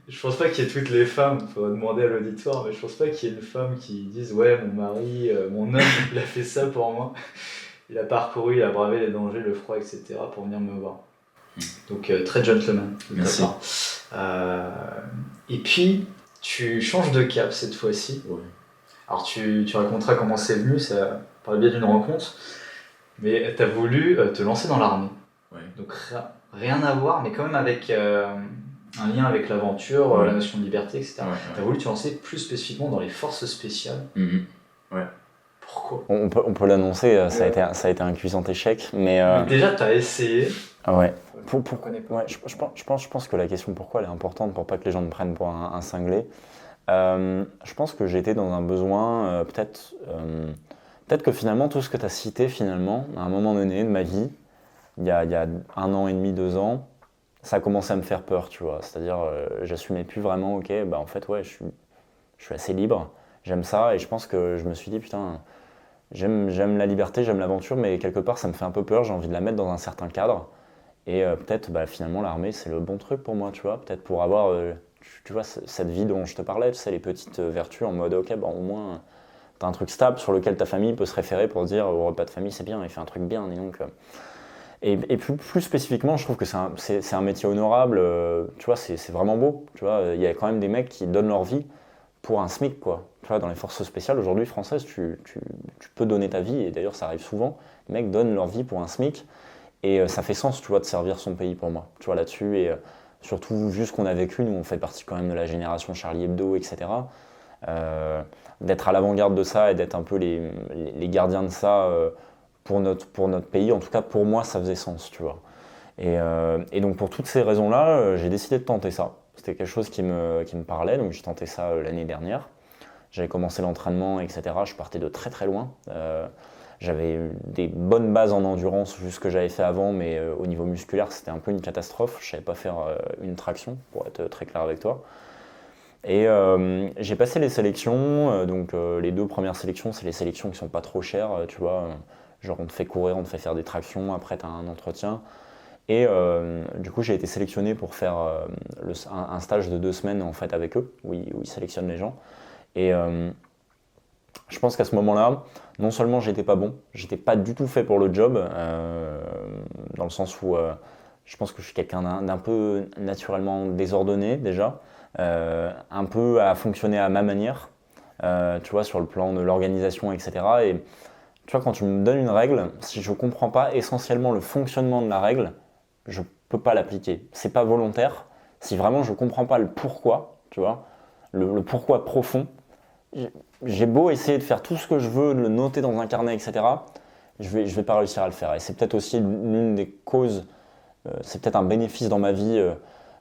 je pense pas qu'il y ait toutes les femmes, il faudra demander à l'auditoire, mais je pense pas qu'il y ait une femme qui dise ouais, mon mari, mon homme, il a fait ça pour moi. Il a parcouru, il a bravé les dangers, le froid, etc. pour venir me voir. Donc très gentleman de ta Merci. part. Et puis, tu changes de cap cette fois-ci. Ouais. Alors tu raconteras comment c'est venu, ça par le biais d'une rencontre, mais tu as voulu te lancer dans l'armée. Ouais. Donc rien à voir, mais quand même avec un lien avec l'aventure, Ouais. la notion de liberté, etc. Ouais, Tu as voulu te lancer plus spécifiquement dans les forces spéciales. Mhm. Pourquoi? On peut l'annoncer, ça a été un cuisant échec, mais Mais déjà, tu as essayé. ouais. Je connais pas. Ouais, je pense que la question pourquoi elle est importante pour pas que les gens me prennent pour un cinglé. Je pense que j'étais dans un besoin, peut-être que finalement tout ce que tu as cité finalement, à un moment donné de ma vie, il y a 1 an et demi, 2 ans, ça a commencé à me faire peur, tu vois. C'est-à-dire, j'assumais plus vraiment, ok, bah en fait ouais, je suis assez libre, j'aime ça, et je pense que je me suis dit putain, j'aime la liberté, j'aime l'aventure, mais quelque part ça me fait un peu peur, j'ai envie de la mettre dans un certain cadre. Et peut-être bah, finalement l'armée c'est le bon truc pour moi, tu vois, peut-être pour avoir tu vois cette vie dont je te parlais, tu sais, les petites vertus en mode ok, bah, au moins t'as un truc stable sur lequel ta famille peut se référer pour dire au repas de famille c'est bien, il fait un truc bien, et donc et plus spécifiquement je trouve que c'est un métier honorable, tu vois, c'est vraiment beau, tu vois, il y a quand même des mecs qui donnent leur vie pour un SMIC, quoi. Tu vois, dans les forces spéciales aujourd'hui françaises, tu peux donner ta vie, et d'ailleurs ça arrive souvent, les mecs donnent leur vie pour un SMIC. Et ça fait sens, tu vois, de servir son pays pour moi, tu vois, là-dessus. Et surtout, vu ce qu'on a vécu, nous, on fait partie quand même de la génération Charlie Hebdo, etc. D'être à l'avant-garde de ça et d'être un peu les gardiens de ça pour notre pays, en tout cas, pour moi, ça faisait sens, tu vois. Et donc, pour toutes ces raisons-là, j'ai décidé de tenter ça. C'était quelque chose qui me parlait, donc j'ai tenté ça l'année dernière. J'avais commencé l'entraînement, etc. Je partais de très très loin. J'avais des bonnes bases en endurance vu ce que j'avais fait avant, mais au niveau musculaire c'était un peu une catastrophe. Je savais pas faire une traction, pour être très clair avec toi. Et j'ai passé les sélections, donc les 2 premières sélections, c'est les sélections qui sont pas trop chères, tu vois. Genre on te fait courir, on te fait faire des tractions, après tu as un entretien. Et du coup j'ai été sélectionné pour faire un stage de 2 semaines en fait avec eux, où ils sélectionnent les gens. Et je pense qu'à ce moment-là, non seulement j'étais pas bon, j'étais pas du tout fait pour le job, dans le sens où je pense que je suis quelqu'un d'un peu naturellement désordonné déjà, un peu à fonctionner à ma manière, tu vois, sur le plan de l'organisation, etc. Et tu vois, quand tu me donnes une règle, si je comprends pas essentiellement le fonctionnement de la règle, je peux pas l'appliquer. C'est pas volontaire. Si vraiment je comprends pas le pourquoi, tu vois, le pourquoi profond, j'ai beau essayer de faire tout ce que je veux, de le noter dans un carnet, etc. Je vais pas réussir à le faire. Et c'est peut-être aussi l'une des causes, c'est peut-être un bénéfice dans ma vie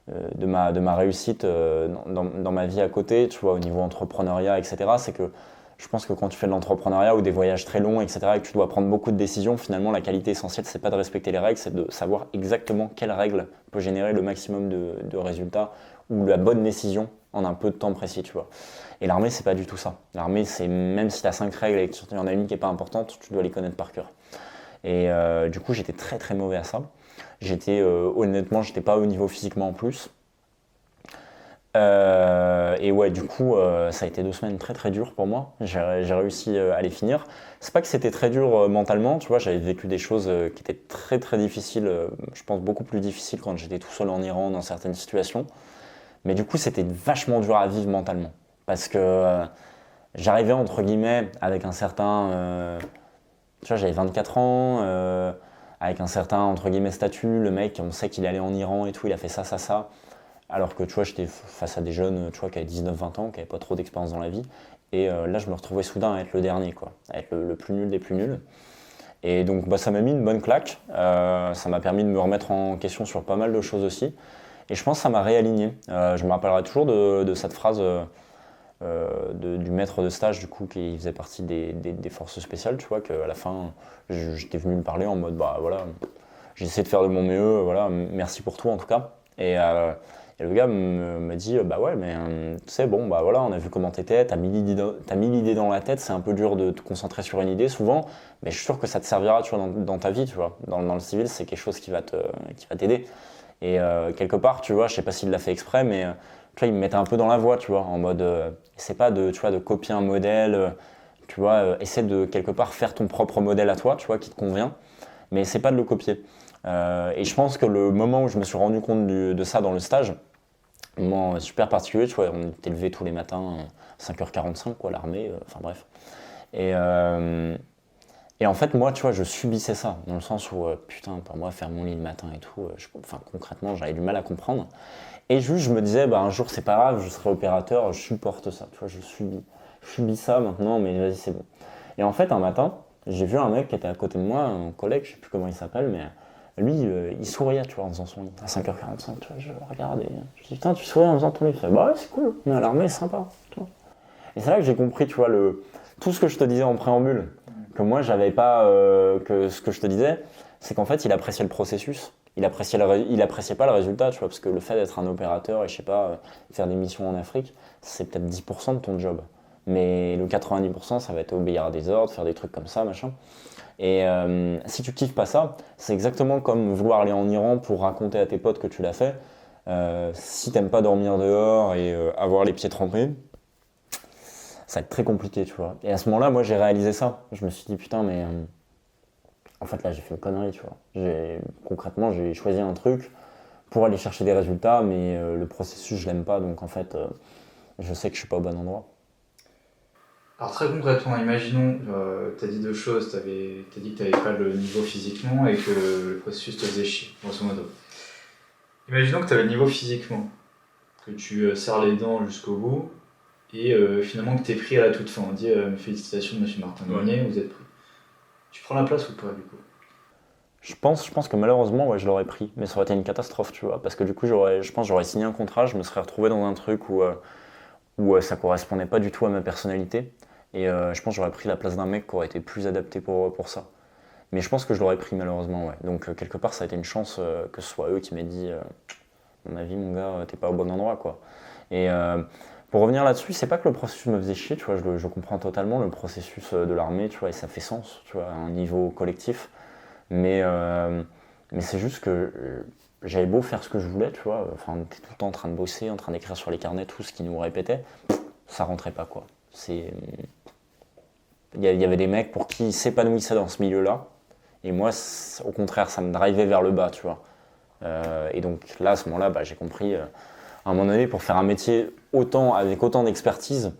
de ma réussite dans ma vie à côté, tu vois, au niveau entrepreneuriat, etc. C'est que je pense que quand tu fais de l'entrepreneuriat ou des voyages très longs, etc., et que tu dois prendre beaucoup de décisions, finalement, la qualité essentielle, c'est pas de respecter les règles, c'est de savoir exactement quelle règle peut générer le maximum de résultats ou la bonne décision en un peu de temps précis, tu vois. Et l'armée, c'est pas du tout ça. L'armée, c'est même si tu as 5 règles et qu'il y en a une qui est pas importante, tu dois les connaître par cœur. Et du coup, j'étais très très mauvais à ça. Honnêtement, j'étais pas au niveau physiquement en plus. Et ouais, du coup, ça a été 2 semaines très très dures pour moi. J'ai réussi à les finir. C'est pas que c'était très dur mentalement, tu vois, j'avais vécu des choses qui étaient très très difficiles, je pense beaucoup plus difficiles quand j'étais tout seul en Iran dans certaines situations. Mais du coup, c'était vachement dur à vivre mentalement. Parce que j'arrivais entre guillemets avec un certain. Tu vois, j'avais 24 ans, avec un certain entre guillemets statut. Le mec, on sait qu'il allait en Iran et tout, il a fait ça, ça, ça. Alors que tu vois, j'étais face à des jeunes tu vois, qui avaient 19-20 ans, qui n'avaient pas trop d'expérience dans la vie. Et là, je me retrouvais soudain à être le dernier, quoi, à être le plus nul des plus nuls. Et donc, bah, ça m'a mis une bonne claque. Ça m'a permis de me remettre en question sur pas mal de choses aussi. Et je pense que ça m'a réaligné. Je me rappellerai toujours de cette phrase du maître de stage, du coup, qui faisait partie des forces spéciales, tu vois, qu'à la fin, j'étais venu lui parler en mode, bah voilà, j'ai essayé de faire de mon mieux, voilà, merci pour tout en tout cas. Et le gars m'a dit, bah ouais, mais tu sais, bon, bah voilà, on a vu comment t'étais, t'as mis l'idée dans la tête, c'est un peu dur de te concentrer sur une idée souvent, mais je suis sûr que ça te servira, tu vois, dans ta vie, tu vois. Dans le civil, c'est quelque chose qui va t'aider. Et quelque part, tu vois, je sais pas s'il l'a fait exprès, mais tu vois, il me mettait un peu dans la voie, tu vois, en mode, c'est pas tu vois, de copier un modèle, tu vois, essaie de quelque part faire ton propre modèle à toi, tu vois, qui te convient, mais c'est pas de le copier. Et je pense que le moment où je me suis rendu compte de ça dans le stage, un moment super particulier, tu vois, on était levé tous les matins, 5h45, quoi, l'armée, enfin bref. Et, et en fait, moi, tu vois, je subissais ça, dans le sens où, putain, pour moi, faire mon lit le matin et tout, enfin, concrètement, j'avais du mal à comprendre. Et juste, je me disais, bah, un jour, c'est pas grave, je serai opérateur, je supporte ça, tu vois, je subis ça maintenant, mais vas-y, c'est bon. Et en fait, un matin, j'ai vu un mec qui était à côté de moi, un collègue, je sais plus comment il s'appelle, mais lui, il souriait, tu vois, en faisant son lit. À 5h45, tu vois, je regardais. Je dis, putain, tu souris en faisant ton lit. Il fait, bah ouais, c'est cool, mais à l'armée, c'est sympa. Tu vois. Et c'est là que j'ai compris, tu vois, tout ce que je te disais en préambule, que moi, j'avais pas, que ce que je te disais, c'est qu'en fait, il appréciait le processus. Il appréciait pas le résultat, tu vois, parce que le fait d'être un opérateur et je sais pas, faire des missions en Afrique, c'est peut-être 10% de ton job. Mais le 90%, ça va être obéir à des ordres, faire des trucs comme ça, machin. Et si tu kiffes pas ça, c'est exactement comme vouloir aller en Iran pour raconter à tes potes que tu l'as fait. Si t'aimes pas dormir dehors et avoir les pieds trempés, ça va être très compliqué, tu vois. Et à ce moment-là, moi, j'ai réalisé ça. Je me suis dit, putain, mais en fait, là, j'ai fait une connerie, tu vois. Concrètement, j'ai choisi un truc pour aller chercher des résultats, mais le processus, je l'aime pas. Donc, en fait, je sais que je suis pas au bon endroit. Alors très concrètement, imaginons, tu as dit deux choses, t'as dit que tu n'avais pas le niveau physiquement et que le processus te faisait chier, grosso modo. Imaginons que tu avais le niveau physiquement, que tu serres les dents jusqu'au bout et finalement que tu es pris à la toute fin. On dit félicitations monsieur Martin Grenier, vous êtes pris. Tu prends la place ou pas du coup? Je pense que malheureusement, ouais, je l'aurais pris, mais ça aurait été une catastrophe, tu vois, parce que du coup, je pense que j'aurais signé un contrat, je me serais retrouvé dans un truc où ça correspondait pas du tout à ma personnalité, et je pense que j'aurais pris la place d'un mec qui aurait été plus adapté pour ça. Mais je pense que je l'aurais pris malheureusement, ouais. Donc quelque part, ça a été une chance que ce soit eux qui m'aient dit, à mon avis, mon gars, t'es pas au bon endroit, quoi. Et pour revenir là-dessus, c'est pas que le processus me faisait chier, tu vois, je comprends totalement le processus de l'armée, tu vois, et ça fait sens, tu vois, à un niveau collectif. Mais, euh, mais c'est juste que j'avais beau faire ce que je voulais, tu vois. Enfin, on était tout le temps en train de bosser, en train d'écrire sur les carnets tout ce qu'ils nous répétaient. Ça rentrait pas, quoi. Il y avait des mecs pour qui ils s'épanouissaient dans ce milieu-là. Et moi, au contraire, ça me drivait vers le bas, tu vois. Et donc là, à ce moment-là, bah, j'ai compris, à un moment donné, pour faire un métier avec autant d'expertise,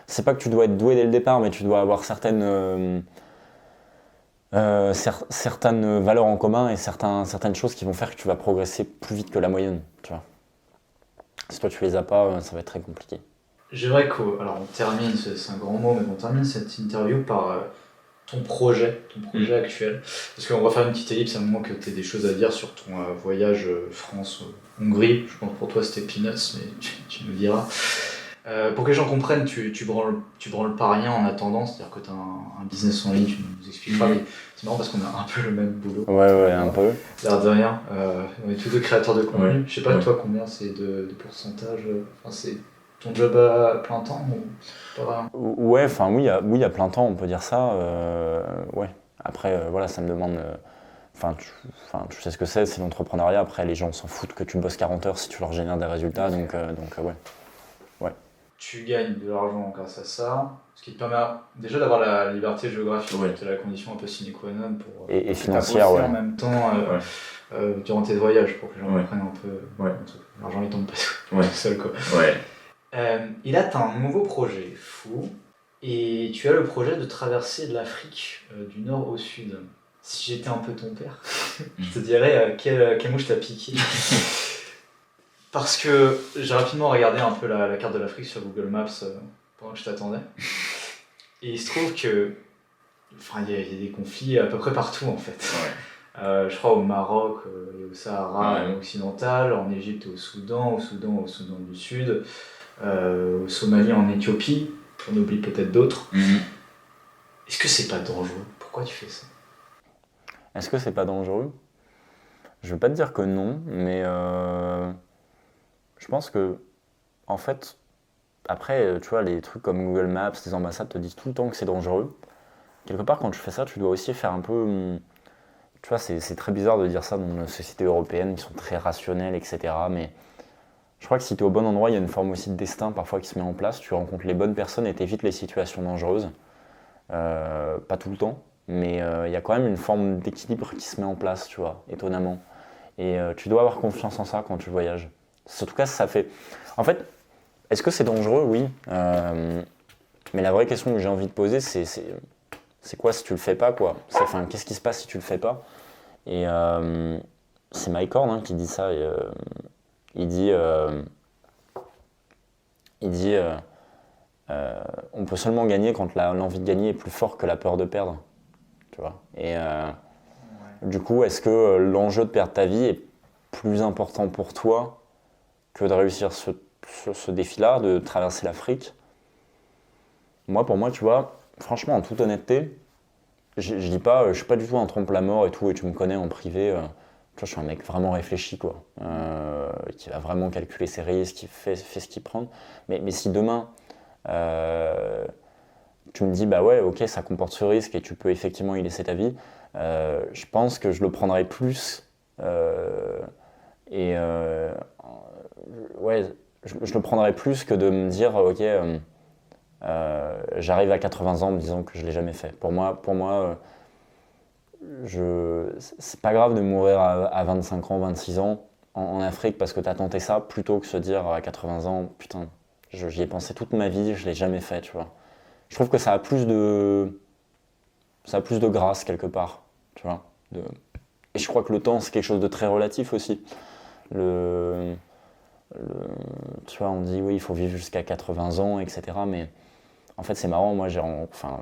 c'est pas que tu dois être doué dès le départ, mais tu dois avoir certaines valeurs en commun et certaines choses qui vont faire que tu vas progresser plus vite que la moyenne, tu vois. Si toi tu les as pas, ça va être très compliqué. J'aimerais alors on termine, c'est un grand mot, mais on termine cette interview par ton projet actuel. Parce qu'on va faire une petite ellipse à un moment que tu aies des choses à dire sur ton voyage France-Hongrie. Je pense que pour toi c'était peanuts, mais tu me diras. Pour que les gens comprennent, tu branles pas rien en attendant, c'est-à-dire que tu as un business en ligne, tu nous expliqueras, mais c'est marrant parce qu'on a un peu le même boulot. Ouais, un peu. L'air de rien, on est tous deux créateurs de contenu. Ouais. Je sais pas, toi, combien c'est de pourcentage, c'est ton job à plein temps ou pas vraiment? Ouais, enfin oui, à plein temps, on peut dire ça. Ouais. Après, voilà, ça me demande. Tu sais ce que c'est l'entrepreneuriat. Après, les gens s'en foutent que tu bosses 40 heures si tu leur génères des résultats. Donc ouais. Tu gagnes de l'argent grâce à ça, ce qui te permet déjà d'avoir la liberté géographique, c'est la condition un peu sine qua non pour et financière, en même temps durant tes voyages, pour que les gens comprennent un peu le truc. L'argent il tombe pas tout seul quoi. Et là tu as un nouveau projet fou, et tu as le projet de traverser de l'Afrique du nord au sud. Si j'étais un peu ton père, je te dirais quelle mouche t'a piqué. Parce que j'ai rapidement regardé un peu la carte de l'Afrique sur Google Maps pendant que je t'attendais. Et il se trouve que il y a des conflits à peu près partout en fait. Je crois au Maroc et au Sahara occidental, en Égypte et au Soudan du Sud, au Somalie, en Éthiopie, on oublie peut-être d'autres. Est-ce que c'est pas dangereux? Pourquoi tu fais ça? Est-ce que c'est pas dangereux? Je veux pas te dire que non, mais je pense que, en fait, après, tu vois, les trucs comme Google Maps, les ambassades te disent tout le temps que c'est dangereux. Quelque part, quand tu fais ça, tu dois aussi faire un peu. Tu vois, c'est très bizarre de dire ça dans nos sociétés européennes qui sont très rationnelles, etc. Mais je crois que si tu es au bon endroit, il y a une forme aussi de destin parfois qui se met en place. Tu rencontres les bonnes personnes et t'évites les situations dangereuses. Pas tout le temps, mais il y a quand même une forme d'équilibre qui se met en place, tu vois, étonnamment. Et tu dois avoir confiance en ça quand tu voyages. En tout cas, ça fait. En fait, est-ce que c'est dangereux? Oui. Mais la vraie question que j'ai envie de poser, c'est quoi si tu le fais pas, quoi? Qu'est-ce qui se passe si tu le fais pas? Et c'est Mike Horn qui dit ça. Il dit on peut seulement gagner quand l'envie de gagner est plus fort que la peur de perdre. Tu vois? Et du coup, est-ce que l'enjeu de perdre ta vie est plus important pour toi que de réussir ce défi-là, de traverser l'Afrique? Pour moi, tu vois, franchement, en toute honnêteté, je dis pas, je suis pas du tout un trompe-la-mort et tout, et tu me connais en privé. Tu vois, je suis un mec vraiment réfléchi, quoi, qui va vraiment calculer ses risques, qui fait ce qu'il prend. Mais si demain, tu me dis, bah ouais, ok, ça comporte ce risque et tu peux effectivement y laisser ta vie, je pense que je le prendrais plus. Ouais, je le prendrais plus que de me dire, ok, j'arrive à 80 ans en me disant que je ne l'ai jamais fait. Pour moi c'est pas grave de mourir à 25 ans, 26 ans en Afrique parce que tu as tenté ça, plutôt que se dire à 80 ans, putain, j'y ai pensé toute ma vie, je ne l'ai jamais fait, tu vois. Je trouve que ça a plus de grâce quelque part, tu vois. Et je crois que le temps, c'est quelque chose de très relatif aussi. Tu vois, on dit oui, il faut vivre jusqu'à 80 ans, etc. Mais en fait, c'est marrant. Moi,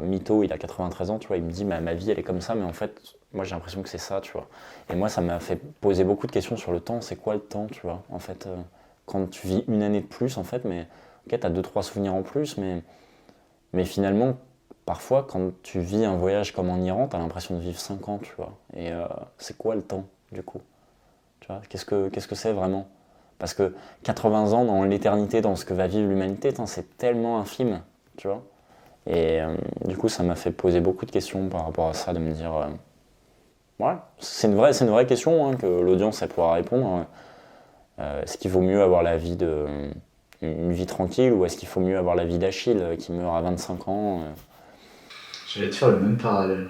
Mito, il a 93 ans, tu vois. Il me dit, ma vie, elle est comme ça. Mais en fait, moi, j'ai l'impression que c'est ça, tu vois. Et moi, ça m'a fait poser beaucoup de questions sur le temps. C'est quoi le temps, tu vois? En fait, quand tu vis une année de plus, en fait, mais ok, t'as 2-3 souvenirs en plus, mais finalement, parfois, quand tu vis un voyage comme en Iran, t'as l'impression de vivre 5 ans, tu vois. Et c'est quoi le temps, du coup? Tu vois, qu'est-ce que c'est vraiment? Parce que 80 ans dans l'éternité, dans ce que va vivre l'humanité, c'est tellement infime, tu vois. Et du coup, ça m'a fait poser beaucoup de questions par rapport à ça, de me dire, ouais, c'est une vraie question que l'audience elle pourra répondre. Est-ce qu'il vaut mieux avoir une vie tranquille, ou est-ce qu'il faut mieux avoir la vie d'Achille qui meurt à 25 ans? J'allais te faire le même parallèle.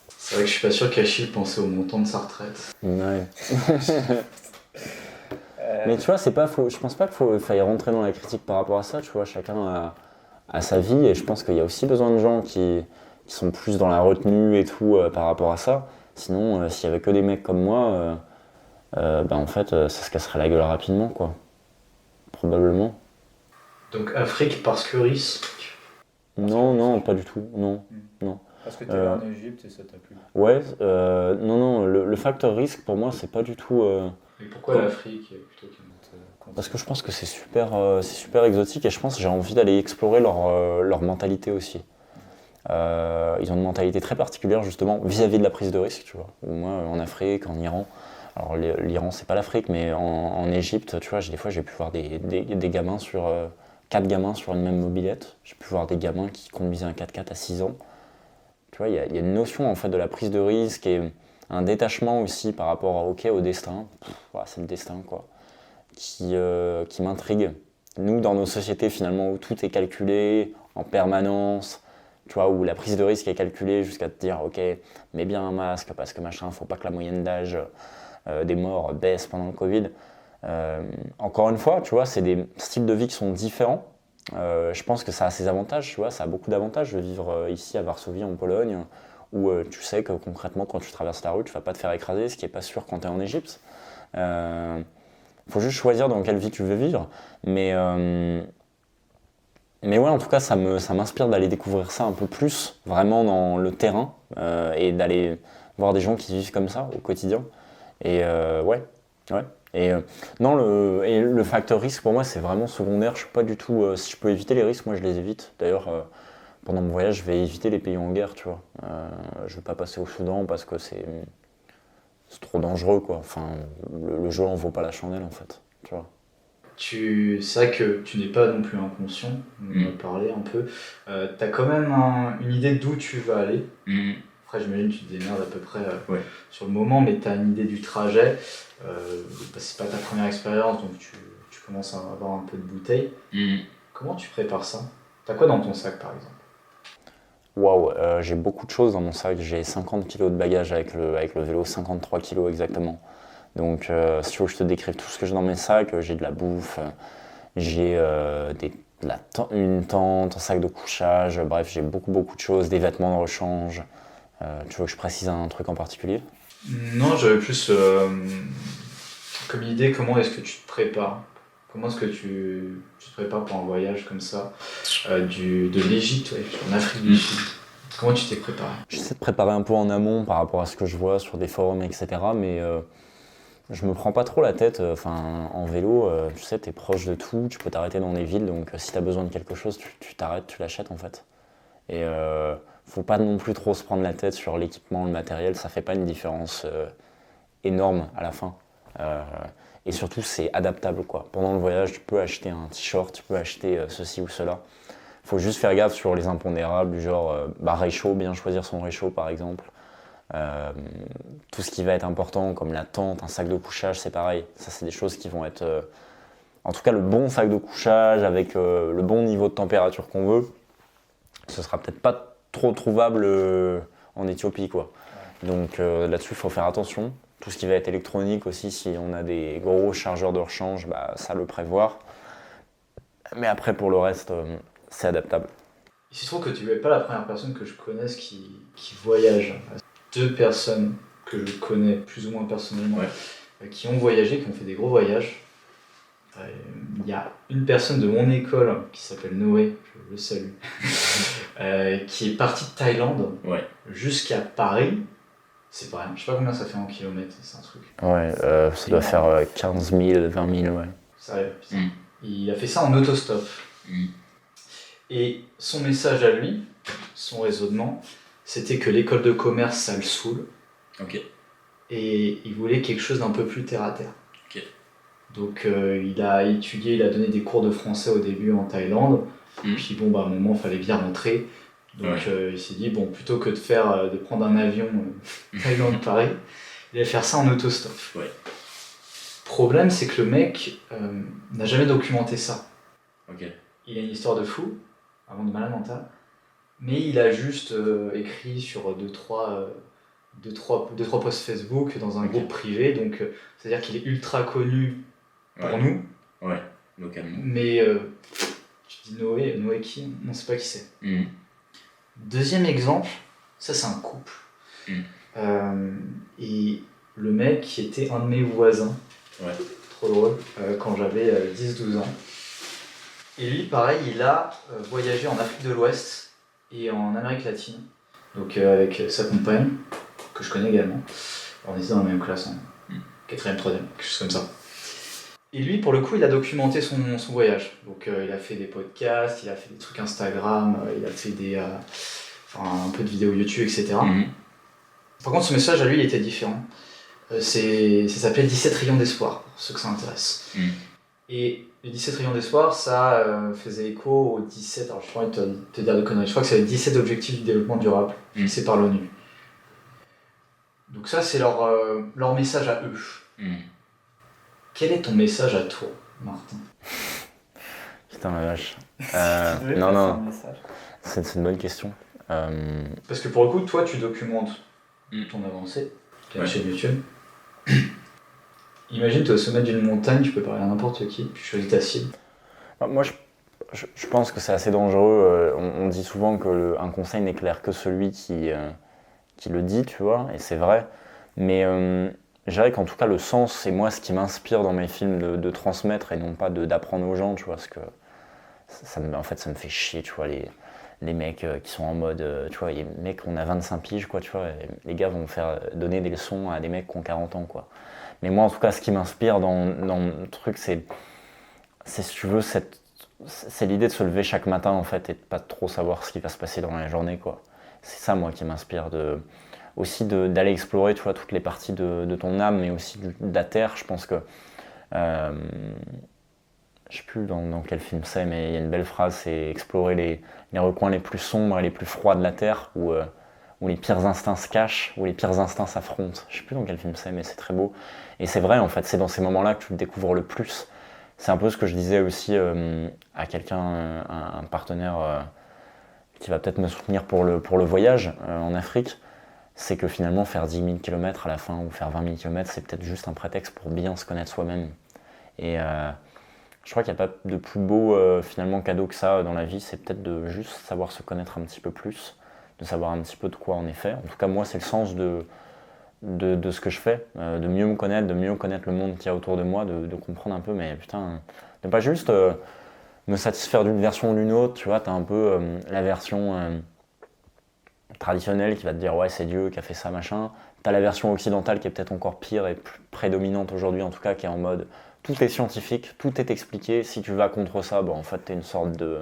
C'est vrai que je suis pas sûr qu'Achille pensait au montant de sa retraite. Ouais. Mais tu vois, je pense pas qu'il faille rentrer dans la critique par rapport à ça, tu vois, chacun a sa vie, et je pense qu'il y a aussi besoin de gens qui sont plus dans la retenue et tout par rapport à ça. Sinon, s'il y avait que des mecs comme moi, en fait, ça se casserait la gueule rapidement, quoi. Probablement. Donc Afrique parce que risque? Non, pas du tout, non. Parce que tu es allé en Égypte et ça t'a plu. Ouais, non, le facteur risque pour moi c'est pas du tout. Et pourquoi l'Afrique plutôt qu'un autre continent? Parce que je pense que c'est super exotique et je pense que j'ai envie d'aller explorer leur mentalité aussi. Ils ont une mentalité très particulière justement vis-à-vis de la prise de risque, tu vois. Ou moi en Afrique, en Iran. Alors l'Iran c'est pas l'Afrique, mais en Égypte, tu vois, des fois j'ai pu voir des gamins sur 4 gamins sur une même mobilette. J'ai pu voir des gamins qui conduisaient un 4x4 à 6 ans. Tu vois, il y a une notion en fait de la prise de risque et un détachement aussi par rapport au destin. Voilà, c'est le destin quoi, qui m'intrigue. Nous dans nos sociétés finalement où tout est calculé en permanence, tu vois, où la prise de risque est calculée jusqu'à te dire ok, mets bien un masque parce que machin, faut pas que la moyenne d'âge des morts baisse pendant le Covid. Encore une fois, tu vois, c'est des styles de vie qui sont différents. Je pense que ça a ses avantages, tu vois, ça a beaucoup d'avantages de vivre ici à Varsovie en Pologne, où tu sais que concrètement quand tu traverses la rue, tu vas pas te faire écraser, ce qui est pas sûr quand tu es en Égypte. Faut juste choisir dans quelle vie tu veux vivre, mais ouais, en tout cas, ça m'inspire d'aller découvrir ça un peu plus, vraiment dans le terrain, et d'aller voir des gens qui vivent comme ça au quotidien. Et ouais. Et non, le facteur risque pour moi c'est vraiment secondaire. Je suis pas du tout. Si je peux éviter les risques, moi je les évite. D'ailleurs, pendant mon voyage, je vais éviter les pays en guerre, tu vois. Je vais pas passer au Soudan parce que c'est trop dangereux, quoi. Enfin, le jeu en vaut pas la chandelle en fait, tu vois. C'est vrai que tu n'es pas non plus inconscient, on en a parlé un peu. Tu as quand même une idée d'où tu vas aller. Après, j'imagine que tu te démerdes à peu près sur le moment, mais tu as une idée du trajet. C'est pas ta première expérience, donc tu commences à avoir un peu de bouteille. Comment tu prépares ça? T'as quoi dans ton sac, par exemple? Waouh, j'ai beaucoup de choses dans mon sac. J'ai 50 kilos de bagages avec le vélo, 53 kilos exactement. Donc, si tu veux que je te décrive tout ce que j'ai dans mes sacs, j'ai de la bouffe, j'ai une tente, un sac de couchage, bref, j'ai beaucoup de choses, des vêtements de rechange. Tu veux que je précise un truc en particulier? Non, j'avais plus comme idée, comment est-ce que tu te prépares? Comment est-ce que tu te prépares pour un voyage comme ça de l'Égypte, en Afrique du Sud? Comment tu t'es préparé? J'essaie de préparer un peu en amont par rapport à ce que je vois sur des forums, etc. Mais je me prends pas trop la tête. Enfin, en vélo, tu sais, t'es proche de tout, tu peux t'arrêter dans des villes, donc si t'as besoin de quelque chose, tu t'arrêtes, tu l'achètes en fait. Et faut pas non plus trop se prendre la tête sur l'équipement, le matériel, ça fait pas une différence énorme à la fin. Et surtout, c'est adaptable quoi. Pendant le voyage, tu peux acheter un t-shirt, tu peux acheter ceci ou cela. Faut juste faire gaffe sur les impondérables, du genre réchaud, bien choisir son réchaud par exemple. Tout ce qui va être important comme la tente, un sac de couchage, c'est pareil. Ça, c'est des choses qui vont être. En tout cas, le bon sac de couchage avec le bon niveau de température qu'on veut, ce sera peut-être pas trop trouvable en Éthiopie, quoi. Donc là-dessus, il faut faire attention. Tout ce qui va être électronique aussi, si on a des gros chargeurs de rechange, ça le prévoir. Mais après, pour le reste, c'est adaptable. Il se trouve que tu n'es pas la première personne que je connaisse qui voyage. 2 personnes que je connais plus ou moins personnellement qui ont voyagé, qui ont fait des gros voyages. Il y a une personne de mon école qui s'appelle Noé, je le salue, qui est parti de Thaïlande jusqu'à Paris. C'est pas rien, je sais pas combien ça fait en kilomètres, c'est un truc. Ouais, ça doit faire 15 000, 20 000, ouais. Sérieux, putain. Il a fait ça en autostop. Et son message à lui, son raisonnement, c'était que l'école de commerce, ça le saoule. Et il voulait quelque chose d'un peu plus terre à terre. Donc il a étudié, il a donné des cours de français au début en Thaïlande. Puis bon, à un moment, il fallait bien rentrer. Donc il s'est dit, bon, plutôt que de prendre un avion Thaïlande-Paris, il allait faire ça en autostop. Problème, c'est que le mec n'a jamais documenté ça. Il a une histoire de fou, avant de malade mental. Mais il a juste écrit sur 2-3 posts Facebook dans un groupe privé, donc c'est-à-dire qu'il est ultra connu pour nous. Localement. Mais tu dis Noé qui? On ne sait pas qui c'est. Deuxième exemple, ça c'est un couple. Et le mec qui était un de mes voisins, trop drôle, quand j'avais 10-12 ans. Et lui, pareil, il a voyagé en Afrique de l'Ouest et en Amérique latine. donc avec sa compagne, que je connais également. On était dans la même classe en 4ème, 3ème, quelque chose comme ça. Et lui, pour le coup, il a documenté son voyage. Donc il a fait des podcasts, il a fait des trucs Instagram, il a fait un peu de vidéos YouTube, etc. Par contre, son message à lui, il était différent. Ça s'appelait 17 rayons d'espoir, pour ceux que ça intéresse. Et les 17 rayons d'espoir, ça faisait écho aux 17, alors je pourrais te dire de conneries, je crois que c'est les 17 objectifs du développement durable fixés par l'ONU. Donc ça, c'est leur message à eux. Quel est ton message à toi, Martin? Putain la vache. Non, c'est une bonne question. Parce que pour le coup, toi, tu documentes ton avancée, tu as une chaîne YouTube. Imagine, tu es au sommet d'une montagne, tu peux parler à n'importe qui, tu choisis ta cible. Moi, je pense que c'est assez dangereux. On dit souvent qu'un conseil n'éclaire que celui qui le dit, tu vois, et c'est vrai. Mais je dirais qu'en tout cas, le sens, c'est moi ce qui m'inspire dans mes films de transmettre et non pas d'apprendre aux gens, tu vois, parce que en fait, ça me fait chier, tu vois, les mecs qui sont en mode, tu vois, les mecs, on a 25 piges, quoi, tu vois, les gars vont faire donner des leçons à des mecs qui ont 40 ans, quoi. Mais moi, en tout cas, ce qui m'inspire dans le truc, c'est si tu veux, c'est l'idée de se lever chaque matin, en fait, et de pas trop savoir ce qui va se passer dans la journée, quoi. C'est ça, moi, qui m'inspire aussi d'aller explorer, tu vois, toutes les parties de ton âme, mais aussi de la terre. Je pense que je sais plus dans quel film c'est, mais il y a une belle phrase, c'est explorer les recoins les plus sombres et les plus froids de la terre, où les pires instincts se cachent, où les pires instincts s'affrontent. Je sais plus dans quel film c'est, mais c'est très beau. Et c'est vrai, en fait, c'est dans ces moments-là que tu le découvres le plus. C'est un peu ce que je disais aussi à quelqu'un, un partenaire qui va peut-être me soutenir pour le voyage en Afrique. C'est que finalement, faire 10 000 km à la fin ou faire 20 000 km, c'est peut-être juste un prétexte pour bien se connaître soi-même. Et je crois qu'il n'y a pas de plus beau finalement cadeau que ça dans la vie, c'est peut-être de juste savoir se connaître un petit peu plus, de savoir un petit peu de quoi on est fait. En tout cas, moi, c'est le sens de ce que je fais, de mieux me connaître, de mieux connaître le monde qu'il y a autour de moi, de comprendre un peu, mais putain, ne pas juste me satisfaire d'une version ou d'une autre, tu vois, t'as un peu la version traditionnelle qui va te dire ouais c'est Dieu qui a fait ça machin, t'as la version occidentale qui est peut-être encore pire et plus prédominante aujourd'hui en tout cas, qui est en mode tout est scientifique, tout est expliqué, si tu vas contre ça, bon en fait t'es une sorte de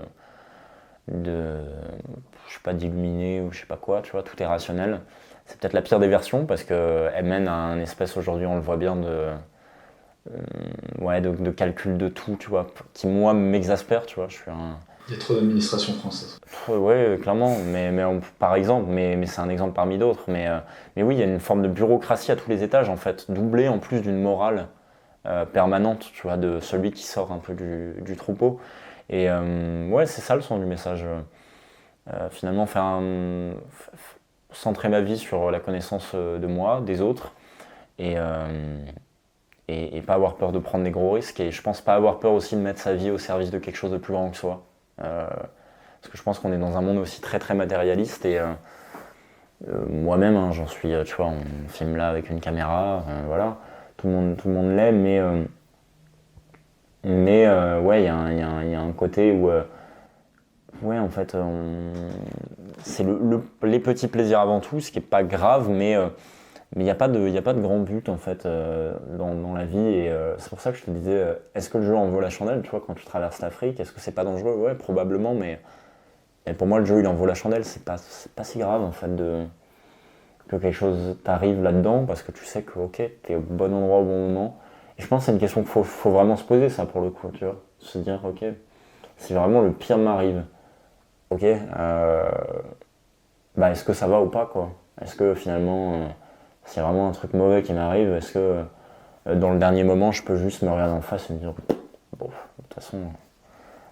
je sais pas d'illuminé ou je sais pas quoi, tu vois, tout est rationnel. C'est peut-être la pire des versions parce qu'elle mène à un espèce aujourd'hui, on le voit bien, de calcul de tout, tu vois, qui moi m'exaspère, tu vois, je suis un... Il y a trop d'administration française. Ouais, clairement, par exemple, mais c'est un exemple parmi d'autres, mais oui, il y a une forme de bureaucratie à tous les étages en fait, doublée en plus d'une morale permanente, tu vois, de celui qui sort un peu du troupeau. Et ouais, c'est ça le sens du message. Finalement, centrer ma vie sur la connaissance de moi, des autres, et pas avoir peur de prendre des gros risques. Et je pense pas avoir peur aussi de mettre sa vie au service de quelque chose de plus grand que soi. Parce que je pense qu'on est dans un monde aussi très très matérialiste et moi-même, hein, j'en suis, tu vois, on filme là avec une caméra, voilà, tout le monde l'est, mais ouais, il y a un côté où ouais, en fait, c'est les petits plaisirs avant tout, ce qui est pas grave, mais il n'y a pas de grand but en fait dans la vie. Et c'est pour ça que je te disais, est-ce que le jeu en vaut la chandelle, tu vois, quand tu traverses l'Afrique, est-ce que c'est pas dangereux? Ouais, probablement, mais pour moi, le jeu il en vaut la chandelle. C'est pas si grave en fait que quelque chose t'arrive là-dedans, parce que tu sais que ok, t'es au bon endroit au bon moment. Et je pense que c'est une question qu'il faut vraiment se poser, ça, pour le coup, tu vois, se dire ok, si vraiment le pire m'arrive, ok, bah est-ce que ça va ou pas, quoi? Est-ce que finalement, s'il y a vraiment un truc mauvais qui m'arrive, est-ce que dans le dernier moment, je peux juste me regarder en face et me dire bon, de toute façon,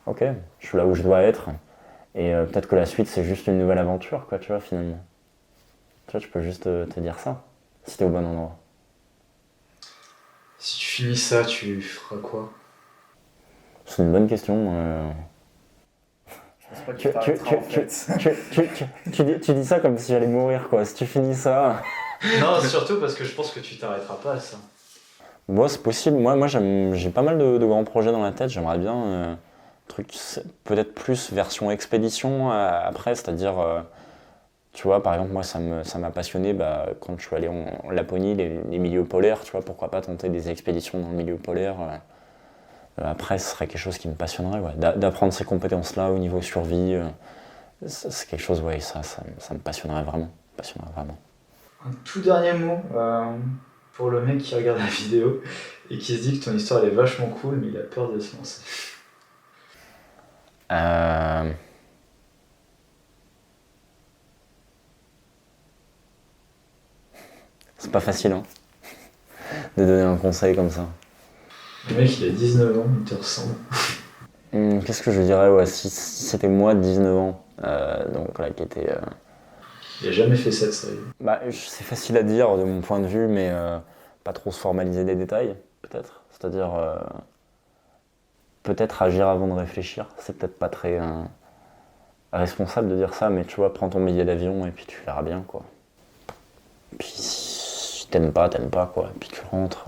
ok, je suis là où je dois être, et peut-être que la suite c'est juste une nouvelle aventure, quoi, tu vois, finalement. Tu vois, je peux juste te dire ça, si t'es au bon endroit. Si tu finis ça, tu feras quoi? C'est une bonne question. Je pense pas que tu t'arrêteras, en fait. Tu dis ça comme si j'allais mourir, quoi. Si tu finis ça. Non, surtout parce que je pense que tu t'arrêteras pas à ça. Moi, c'est possible. Moi j'ai pas mal de grands projets dans la tête. J'aimerais bien truc peut-être plus version expédition après, c'est-à-dire Tu vois, par exemple, moi, ça m'a passionné quand je suis allé en Laponie, les milieux polaires, tu vois, pourquoi pas tenter des expéditions dans le milieu polaire. Après, ce serait quelque chose qui me passionnerait, ouais, d'apprendre ces compétences-là au niveau survie. C'est quelque chose, ouais, ça me passionnerait vraiment. Passionnerait vraiment. Un tout dernier mot pour le mec qui regarde la vidéo et qui se dit que ton histoire elle est vachement cool, mais il a peur de se lancer. Euh, C'est pas facile, hein, de donner un conseil comme ça. Le mec il a 19 ans, il te ressemble. Qu'est-ce que je dirais, ouais, si c'était moi de 19 ans, donc là, qui était... Il a jamais fait ça de sa vie. C'est facile à dire de mon point de vue, mais pas trop se formaliser des détails, peut-être. C'est-à-dire, peut-être agir avant de réfléchir. C'est peut-être pas très responsable de dire ça, mais tu vois, prends ton billet d'avion et puis tu verras bien, quoi. Puis si t'aimes pas, quoi. Et puis tu rentres,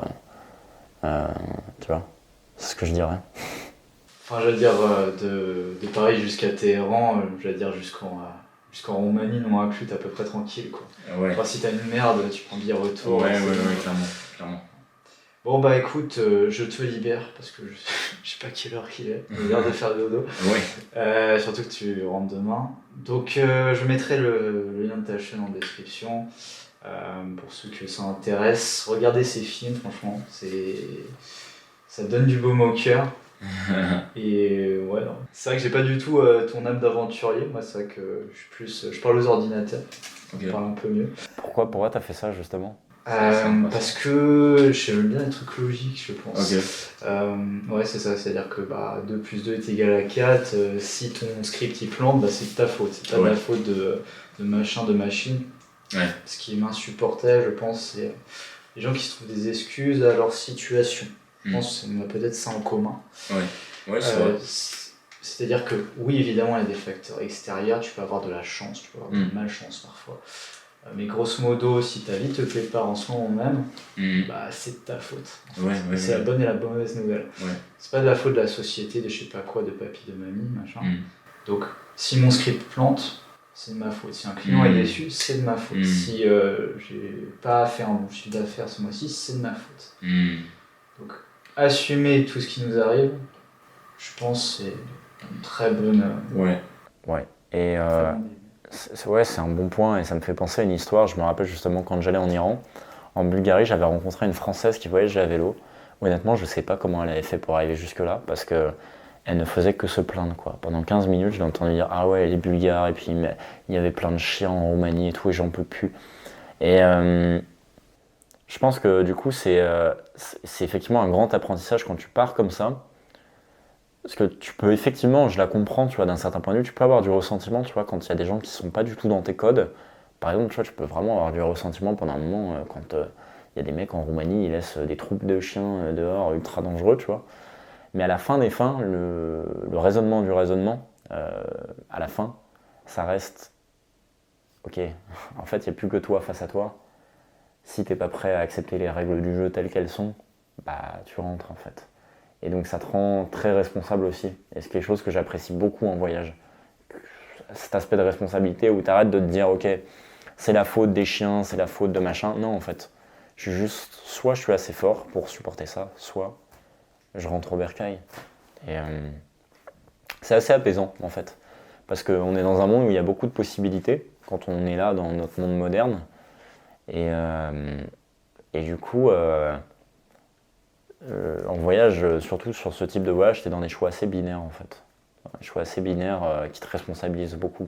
tu vois. C'est ce que je dirais. Enfin, je veux dire, de Paris jusqu'à Téhéran, je veux dire jusqu'en Roumanie, non inclus, t'es à peu près tranquille, quoi. Ouais. Enfin, si t'as une merde, tu prends billet retour. Ouais, clairement. Bon bah écoute, je te libère parce que je sais pas quelle heure il est. Il est l'heure de faire dodo. Ouais. Surtout que tu rentres demain. Donc je mettrai le lien de ta chaîne en description. Pour ceux que ça intéresse, regardez ces films, franchement, ça donne du baume au cœur. Et ouais, non. C'est vrai que j'ai pas du tout ton âme d'aventurier. Moi, c'est vrai que je parle aux ordinateurs. Okay. Je parle un peu mieux. Pourquoi t'as fait ça justement? Parce que j'aime bien les trucs logiques, je pense. Okay. Ouais, c'est ça, c'est-à-dire que 2 plus 2 est égal à 4. Si ton script il plante, c'est de ta faute. C'est pas de la faute de machin, de machine. Ouais. Ce qui m'insupportait, je pense, c'est les gens qui se trouvent des excuses à leur situation. Je pense qu'on a peut-être ça en commun. Ouais, c'est vrai. C'est-à-dire que, oui, évidemment, il y a des facteurs extérieurs. Tu peux avoir de la chance, tu peux avoir de la malchance parfois. Mais grosso modo, si ta vie te plaît pas en ce moment même, c'est de ta faute. C'est la bonne et la mauvaise nouvelle. C'est pas de la faute de la société, de je sais pas quoi, de papy, de mamie, machin. Donc, si mon script plante, c'est de ma faute. Si un client est déçu, c'est de ma faute. Si j'ai pas fait un bon chiffre d'affaires ce mois-ci, c'est de ma faute. Donc, assumer tout ce qui nous arrive, je pense que c'est une très bonne... Ouais. Et c'est un bon point et ça me fait penser à une histoire. Je me rappelle justement quand j'allais en Iran, en Bulgarie, j'avais rencontré une Française qui voyageait à vélo. Honnêtement, je sais pas comment elle avait fait pour arriver jusque-là parce que elle ne faisait que se plaindre, quoi. Pendant 15 minutes, je l'ai entendu dire « Ah ouais, elle est bulgare » et puis il y avait plein de chiens en Roumanie et tout et j'en peux plus. Et je pense que du coup, c'est effectivement un grand apprentissage quand tu pars comme ça. Parce que tu peux effectivement, je la comprends, tu vois, d'un certain point de vue, tu peux avoir du ressentiment, tu vois, quand il y a des gens qui sont pas du tout dans tes codes. Par exemple, tu vois, tu peux vraiment avoir du ressentiment pendant un moment quand il y a des mecs en Roumanie, ils laissent des troupes de chiens dehors ultra dangereux, tu vois. Mais à la fin des fins, le raisonnement du raisonnement, à la fin, ça reste, ok, en fait, il n'y a plus que toi face à toi. Si t'es pas prêt à accepter les règles du jeu telles qu'elles sont, tu rentres en fait. Et donc ça te rend très responsable aussi. Et c'est quelque chose que j'apprécie beaucoup en voyage. Cet aspect de responsabilité où tu arrêtes de te dire ok, c'est la faute des chiens, c'est la faute de machin. Non en fait, soit je suis assez fort pour supporter ça, soit je rentre au bercail. Et c'est assez apaisant en fait. Parce qu'on est dans un monde où il y a beaucoup de possibilités quand on est là dans notre monde moderne. Et du coup... en voyage, surtout sur ce type de voyage, t'es dans des choix assez binaires en fait. Des choix assez binaires qui te responsabilisent beaucoup.